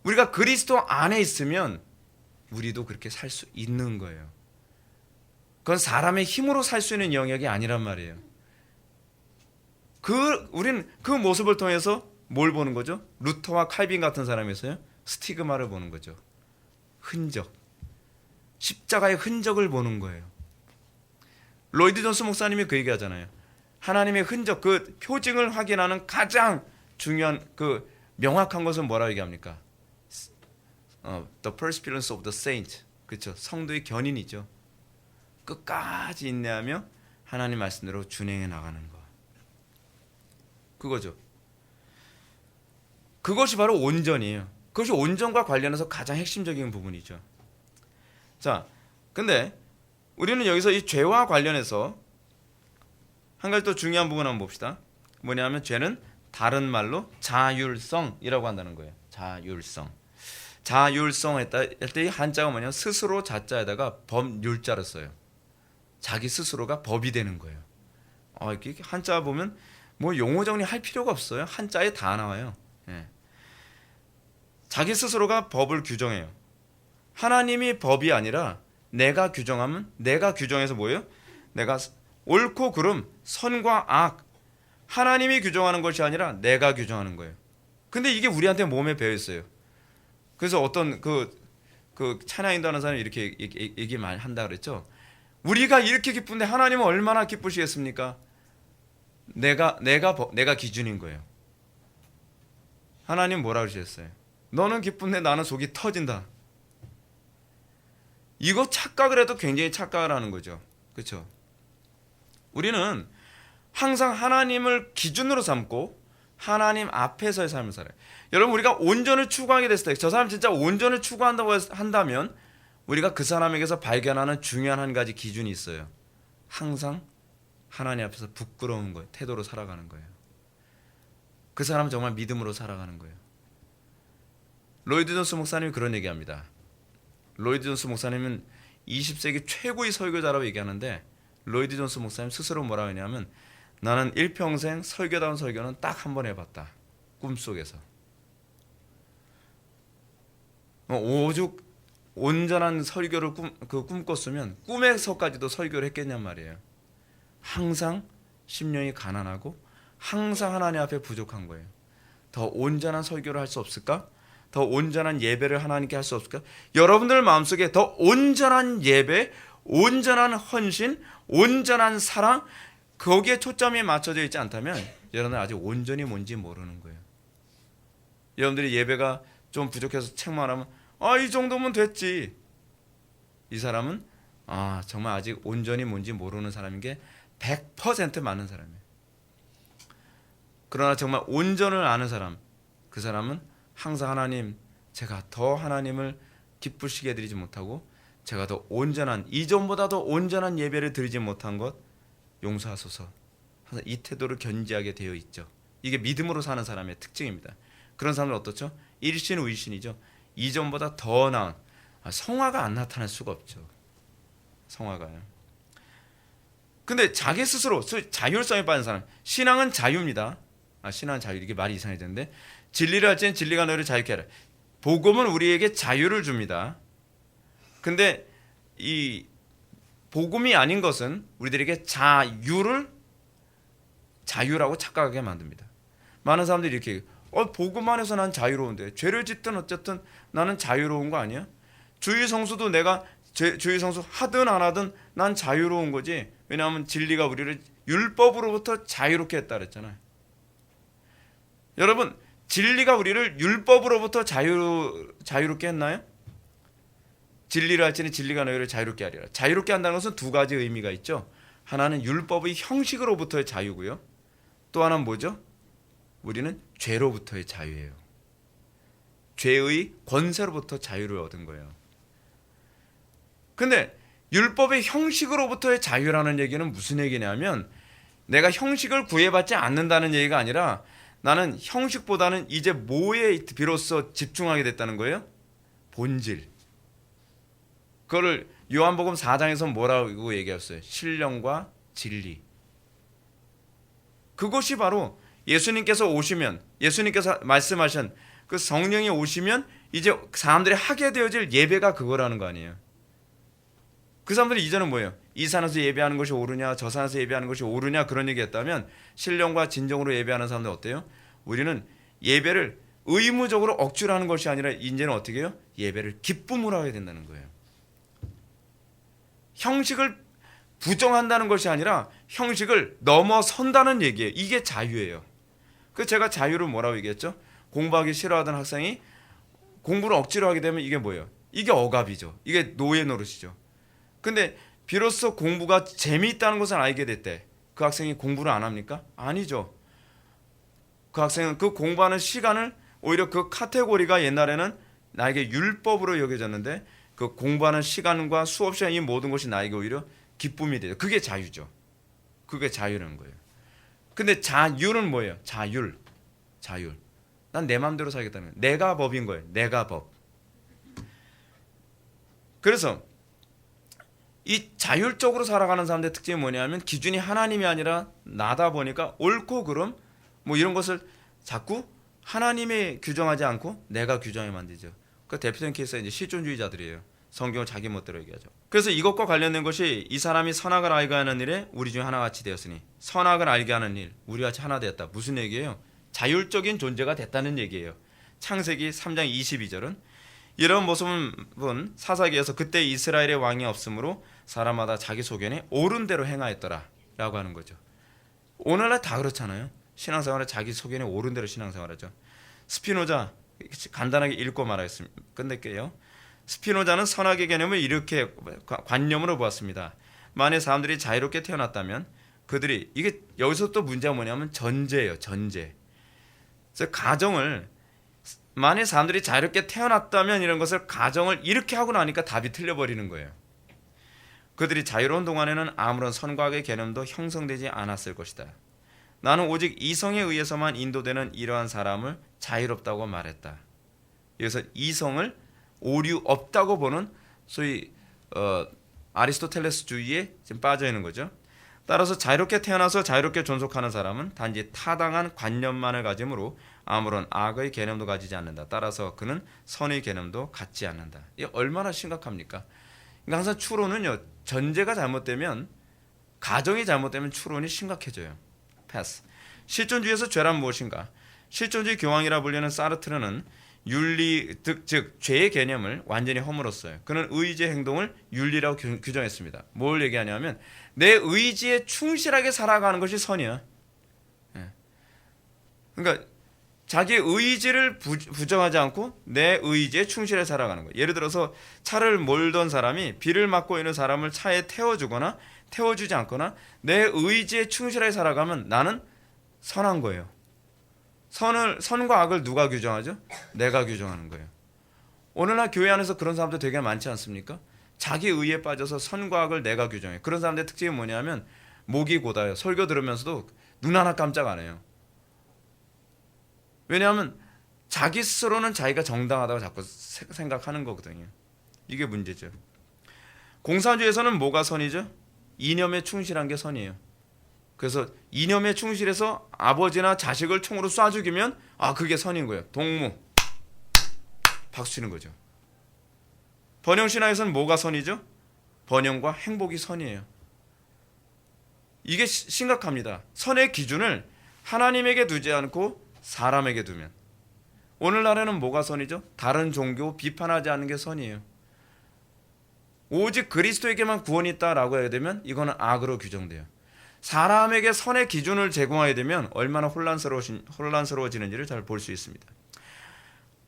우리가 그리스도 안에 있으면 우리도 그렇게 살 수 있는 거예요. 그건 사람의 힘으로 살 수 있는 영역이 아니란 말이에요. 우리는 그 모습을 통해서 뭘 보는 거죠? 루터와 칼빈 같은 사람에서요, 스티그마를 보는 거죠. 흔적. 십자가의 흔적을 보는 거예요. 로이드 존스 목사님이 그 얘기하잖아요. 하나님의 흔적, 그 표징을 확인하는 가장 중요한 그 명확한 것은 뭐라고 얘기합니까? The perseverance of the saint. 그렇죠. 성도의 견인이죠. 끝까지 인내하며 하나님 말씀대로 준행해 나가는 것. 그거죠. 그것이 바로 온전이에요. 그것이 온전과 관련해서 가장 핵심적인 부분이죠. 자, 근데 우리는 여기서 이 죄와 관련해서 한 가지 또 중요한 부분 한번 봅시다. 뭐냐면 죄는 다른 말로 자율성이라고 한다는 거예요. 자율성 할 때 이 한자가 뭐냐면 스스로 자자에다가 법률자를 써요. 자기 스스로가 법이 되는 거예요. 이렇게 한자 보면 뭐 용어 정리할 필요가 없어요. 한자에 다 나와요. 예. 자기 스스로가 법을 규정해요. 하나님이 법이 아니라 내가 규정하면, 내가 규정해서 뭐예요? 내가 옳고 그름, 선과 악, 하나님이 규정하는 것이 아니라 내가 규정하는 거예요. 근데 이게 우리한테 몸에 배어 있어요. 그래서 어떤 그 차나인도 하는 사람이 이렇게 얘기 많이 한다 그랬죠. 우리가 이렇게 기쁜데 하나님은 얼마나 기쁘시겠습니까? 내가 기준인 거예요. 하나님 뭐라 그러셨어요? 너는 기쁜데 나는 속이 터진다. 이거 착각을 해도 굉장히 착각을 하는 거죠. 그렇죠? 우리는 항상 하나님을 기준으로 삼고 하나님 앞에서의 삶을 살아요. 여러분, 우리가 온전을 추구하게 됐을 때, 저 사람 진짜 온전을 추구한다고 한다면 우리가 그 사람에게서 발견하는 중요한 한 가지 기준이 있어요. 항상 하나님 앞에서 부끄러운 거예요. 태도로 살아가는 거예요. 그 사람은 정말 믿음으로 살아가는 거예요. 로이드 존스 목사님이 그런 얘기합니다. 로이드 존스 목사님은 20세기 최고의 설교자라고 얘기하는데, 로이드 존스 목사님 스스로 뭐라고 하냐면, 나는 일평생 설교다운 설교는 딱 한 번 해봤다. 꿈속에서. 오죽 온전한 설교를 꿈꿨으면 꿈에서까지도 설교를 했겠냔 말이에요. 항상 심령이 가난하고 항상 하나님 앞에 부족한 거예요. 더 온전한 설교를 할 수 없을까? 더 온전한 예배를 하나님께 할 수 없을까? 여러분들 마음속에 더 온전한 예배, 온전한 헌신, 온전한 사랑, 거기에 초점이 맞춰져 있지 않다면 여러분은 아직 온전히 뭔지 모르는 거예요. 여러분들이 예배가 좀 부족해서 책만 하면 이 정도면 됐지. 이 사람은 정말 아직 온전히 뭔지 모르는 사람인 게 100% 맞는 사람이에요. 그러나 정말 온전을 아는 사람, 그 사람은 항상 하나님, 제가 더 하나님을 기쁘시게 해드리지 못하고 제가 더 온전한, 이전보다 더 온전한 예배를 드리지 못한 것 용서하소서. 항상 이 태도를 견지하게 되어 있죠. 이게 믿음으로 사는 사람의 특징입니다. 그런 사람은 어떻죠? 일신의신이죠. 이전보다 더 나은 성화가 안 나타날 수가 없죠. 성화가요. 근데 자기 스스로 자율성에 빠진 사람, 신앙은 자유입니다. 신앙은 자유, 이게 말이 이상해졌는데, 진리를 할 때는 진리가 너희를 자유케 하라. 복음은 우리에게 자유를 줍니다. 근데 이 복음이 아닌 것은 우리들에게 자유라고 착각하게 만듭니다. 많은 사람들이 이렇게 복음 안에서 난 자유로운데, 죄를 짓든 어쨌든 나는 자유로운 거 아니야? 주의 성수도 내가 주의 성수 하든 안 하든 난 자유로운 거지. 왜냐하면 진리가 우리를 율법으로부터 자유롭게 했다 그랬잖아요. 여러분, 진리가 우리를 율법으로부터 자유롭게 했나요? 진리를 할지니 진리가 너희를 자유롭게 하리라. 자유롭게 한다는 것은 두 가지 의미가 있죠. 하나는 율법의 형식으로부터의 자유고요. 또 하나는 뭐죠? 우리는 죄로부터의 자유예요. 죄의 권세로부터 자유를 얻은 거예요. 근데 율법의 형식으로부터의 자유라는 얘기는 무슨 얘기냐면, 내가 형식을 구애받지 않는다는 얘기가 아니라 나는 형식보다는 이제 뭐에 비로소 집중하게 됐다는 거예요? 본질. 그거를 요한복음 4장에서 뭐라고 얘기했어요? 신령과 진리. 그것이 바로 예수님께서 오시면, 예수님께서 말씀하신 그 성령이 오시면 이제 사람들이 하게 되어질 예배가 그거라는 거 아니에요. 그 사람들이 이제는 뭐예요? 이 산에서 예배하는 것이 옳으냐, 저 산에서 예배하는 것이 옳으냐, 그런 얘기했다면, 신령과 진정으로 예배하는 사람들 어때요? 우리는 예배를 의무적으로 억지로 하는 것이 아니라 이제는 어떻게 해요? 예배를 기쁨으로 하게 된다는 거예요. 형식을 부정한다는 것이 아니라 형식을 넘어선다는 얘기예요. 이게 자유예요. 그 제가 자유를 뭐라고 얘기했죠? 공부하기 싫어하던 학생이 공부를 억지로 하게 되면 이게 뭐예요? 이게 억압이죠. 이게 노예 노릇이죠. 근데 비로소 공부가 재미있다는 것을 알게 됐대. 그 학생이 공부를 안 합니까? 아니죠. 그 학생은 그 공부하는 시간을, 오히려 그 카테고리가 옛날에는 나에게 율법으로 여겨졌는데, 그 공부하는 시간과 수업 시간, 이 모든 것이 나에게 오히려 기쁨이 돼요. 그게 자유죠. 그게 자유라는 거예요. 근데 자율은 뭐예요? 자율. 난 내 마음대로 살겠다는 거예요. 내가 법인 거예요. 내가 법. 그래서 이 자율적으로 살아가는 사람들의 특징이 뭐냐면, 기준이 하나님이 아니라 나다 보니까 옳고 그름 뭐 이런 것을 자꾸 하나님이 규정하지 않고 내가 규정해 만들죠. 그 대표적인 케이스가 이제 실존주의자들이에요. 성경을 자기 멋대로 얘기하죠. 그래서 이것과 관련된 것이, 이 사람이 선악을 알게 하는 일에 우리 중에 하나같이 되었으니, 선악을 알게 하는 일, 우리같이 하나 되었다. 무슨 얘기예요? 자율적인 존재가 됐다는 얘기예요. 창세기 3장 22절은 이런 모습은 사사기에서 그때 이스라엘의 왕이 없으므로 사람마다 자기 소견에 옳은 대로 행하였더라 라고 하는 거죠. 오늘날 다 그렇잖아요. 신앙생활에 자기 소견에 옳은 대로 신앙생활하죠. 스피노자, 간단하게 읽고 말하겠습니다. 끝낼게요. 스피노자는 선악의 개념을 이렇게 관념으로 보았습니다. 만약 사람들이 자유롭게 태어났다면 그들이, 이게 여기서 또 문제가 뭐냐면 전제예요. 전제. 그래서 가정을, 만약 사람들이 자유롭게 태어났다면 이런 것을 가정을 이렇게 하고 나니까 답이 틀려버리는 거예요. 그들이 자유로운 동안에는 아무런 선과 악의 개념도 형성되지 않았을 것이다. 나는 오직 이성에 의해서만 인도되는 이러한 사람을 자유롭다고 말했다. 여기서 이성을 오류 없다고 보는 소위 아리스토텔레스주의에 지금 빠져 있는 거죠. 따라서 자유롭게 태어나서 자유롭게 존속하는 사람은 단지 타당한 관념만을 가짐으로 아무런 악의 개념도 가지지 않는다. 따라서 그는 선의 개념도 갖지 않는다. 이게 얼마나 심각합니까? 그러니까 항상 추론은요, 전제가 잘못되면, 가정이 잘못되면 추론이 심각해져요. 패스. 실존주의에서 죄란 무엇인가? 실존주의 교황이라 불리는 사르트르는 윤리, 즉 죄의 개념을 완전히 허물었어요. 그는 의지의 행동을 윤리라고 규정했습니다. 뭘 얘기하냐면 내 의지에 충실하게 살아가는 것이 선이야. 그러니까 자기 의지를 부정하지 않고 내 의지에 충실해 살아가는 거예요. 예를 들어서 차를 몰던 사람이 비를 맞고 있는 사람을 차에 태워주거나 태워주지 않거나 내 의지에 충실하게 살아가면 나는 선한 거예요. 선과 악을 누가 규정하죠? 내가 규정하는 거예요. 오늘날 교회 안에서 그런 사람들 되게 많지 않습니까? 자기 의에 빠져서 선과 악을 내가 규정해. 그런 사람들의 특징이 뭐냐면 목이 곧아요. 설교 들으면서도 눈 하나 깜짝 안 해요. 왜냐하면 자기 스스로는 자기가 정당하다고 자꾸 생각하는 거거든요. 이게 문제죠. 공산주의에서는 뭐가 선이죠? 이념에 충실한 게 선이에요. 그래서 이념에 충실해서 아버지나 자식을 총으로 쏴 죽이면 그게 선인 거예요. 동무 박수 치는 거죠. 번영신화에서는 뭐가 선이죠? 번영과 행복이 선이에요. 이게 심각합니다. 선의 기준을 하나님에게 두지 않고 사람에게 두면, 오늘날에는 뭐가 선이죠? 다른 종교 비판하지 않는 게 선이에요. 오직 그리스도에게만 구원이 있다라고 해야 되면 이거는 악으로 규정돼요. 사람에게 선의 기준을 제공하게 되면 얼마나 혼란스러워지는지를 잘 볼 수 있습니다.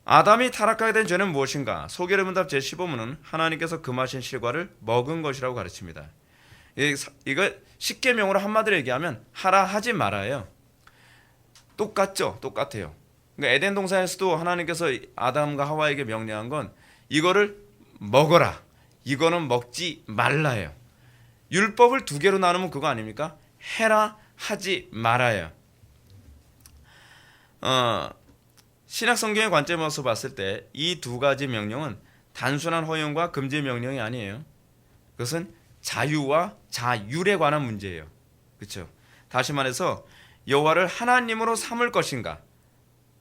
아담이 타락하게 된 죄는 무엇인가? 소결의 문답 제15문은 하나님께서 금하신 실과를 먹은 것이라고 가르칩니다. 이거 십계명으로 한마디로 얘기하면 하라 하지 말아요. 똑같죠? 똑같아요. 그러니까 에덴 동산에서도 하나님께서 아담과 하와에게 명령한 건 이거를 먹어라, 이거는 먹지 말라예요. 율법을 두 개로 나누면 그거 아닙니까? 해라, 하지 말아요. 신약 성경의 관점에서 봤을 때 이 두 가지 명령은 단순한 허용과 금지 명령이 아니에요. 그것은 자유와 자율에 관한 문제예요. 그렇죠? 다시 말해서 여호와를 하나님으로 삼을 것인가?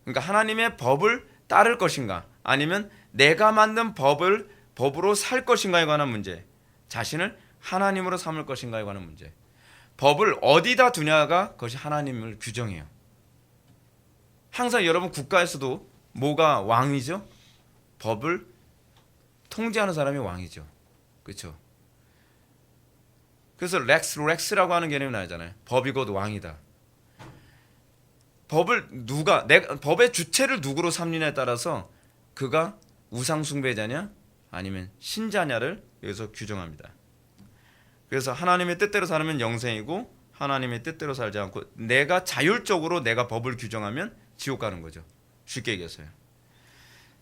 그러니까 하나님의 법을 따를 것인가? 아니면 내가 만든 법으로 살 것인가에 관한 문제. 자신을 하나님으로 삼을 것인가에 관한 문제. 법을 어디다 두냐가 그것이 하나님을 규정해요. 항상 여러분 국가에서도 뭐가 왕이죠? 법을 통제하는 사람이 왕이죠. 그렇죠? 그래서 렉스라고 하는 개념이 나잖아요. 법이 곧 왕이다. 법의 주체를 누구로 삼느냐에 따라서 그가 우상숭배자냐 아니면 신자냐를 여기서 규정합니다. 그래서 하나님의 뜻대로 살면 영생이고 하나님의 뜻대로 살지 않고 내가 자율적으로 내가 법을 규정하면 지옥 가는 거죠. 쉽게 얘기해서요.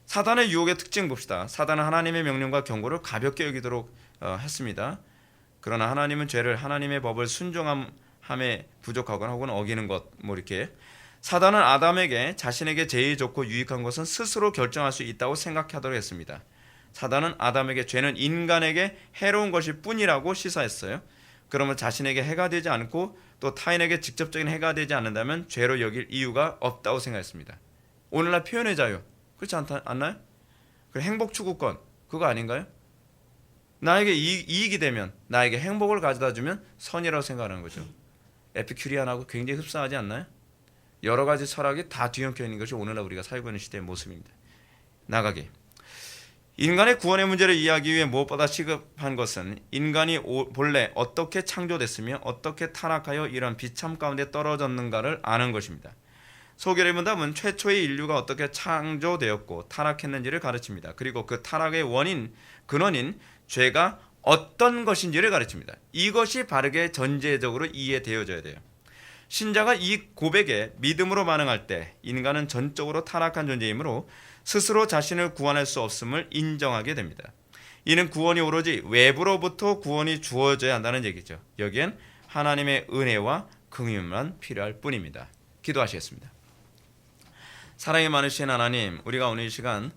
사단의 유혹의 특징 봅시다. 사단은 하나님의 명령과 경고를 가볍게 여기도록 했습니다. 그러나 하나님은 죄를 하나님의 법을 순종함에 부족하거나 혹은 어기는 것 이렇게. 사단은 아담에게 자신에게 제일 좋고 유익한 것은 스스로 결정할 수 있다고 생각하도록 했습니다. 사단은 아담에게 죄는 인간에게 해로운 것일 뿐이라고 시사했어요. 그러면 자신에게 해가 되지 않고 또 타인에게 직접적인 해가 되지 않는다면 죄로 여길 이유가 없다고 생각했습니다. 오늘날 표현의 자유, 그렇지 않나요? 행복 추구권, 그거 아닌가요? 나에게 이익이 되면, 나에게 행복을 가져다 주면 선이라고 생각하는 거죠. 에피큐리안하고 굉장히 흡사하지 않나요? 여러 가지 철학이 다 뒤엉켜 있는 것이 오늘날 우리가 살고 있는 시대의 모습입니다. 나가게. 인간의 구원의 문제를 이해하기 위해 무엇보다 시급한 것은 인간이 본래 어떻게 창조됐으며 어떻게 타락하여 이런 비참 가운데 떨어졌는가를 아는 것입니다. 소결의 문답은 최초의 인류가 어떻게 창조되었고 타락했는지를 가르칩니다. 그리고 그 타락의 근원인 죄가 어떤 것인지를 가르칩니다. 이것이 바르게 전제적으로 이해되어져야 돼요. 신자가 이 고백에 믿음으로 반응할 때 인간은 전적으로 타락한 존재이므로 스스로 자신을 구원할 수 없음을 인정하게 됩니다. 이는 구원이 오로지 외부로부터 구원이 주어져야 한다는 얘기죠. 여기엔 하나님의 은혜와 긍휼만 필요할 뿐입니다. 기도하시겠습니다. 사랑이 많으신 하나님, 우리가 오늘 이 시간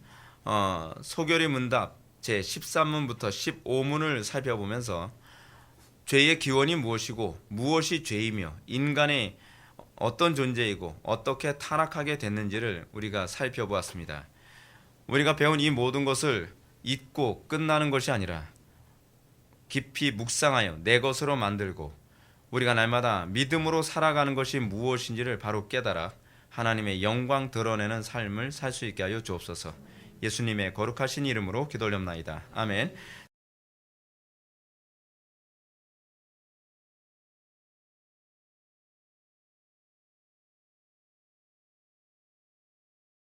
소결의 문답 제13문부터 15문을 살펴보면서 죄의 기원이 무엇이고 무엇이 죄이며 인간의 어떤 존재이고 어떻게 타락하게 됐는지를 우리가 살펴보았습니다. 우리가 배운 이 모든 것을 잊고 끝나는 것이 아니라 깊이 묵상하여 내 것으로 만들고 우리가 날마다 믿음으로 살아가는 것이 무엇인지를 바로 깨달아 하나님의 영광 드러내는 삶을 살 수 있게 하여 주옵소서. 예수님의 거룩하신 이름으로 기도올렵나이다. 아멘.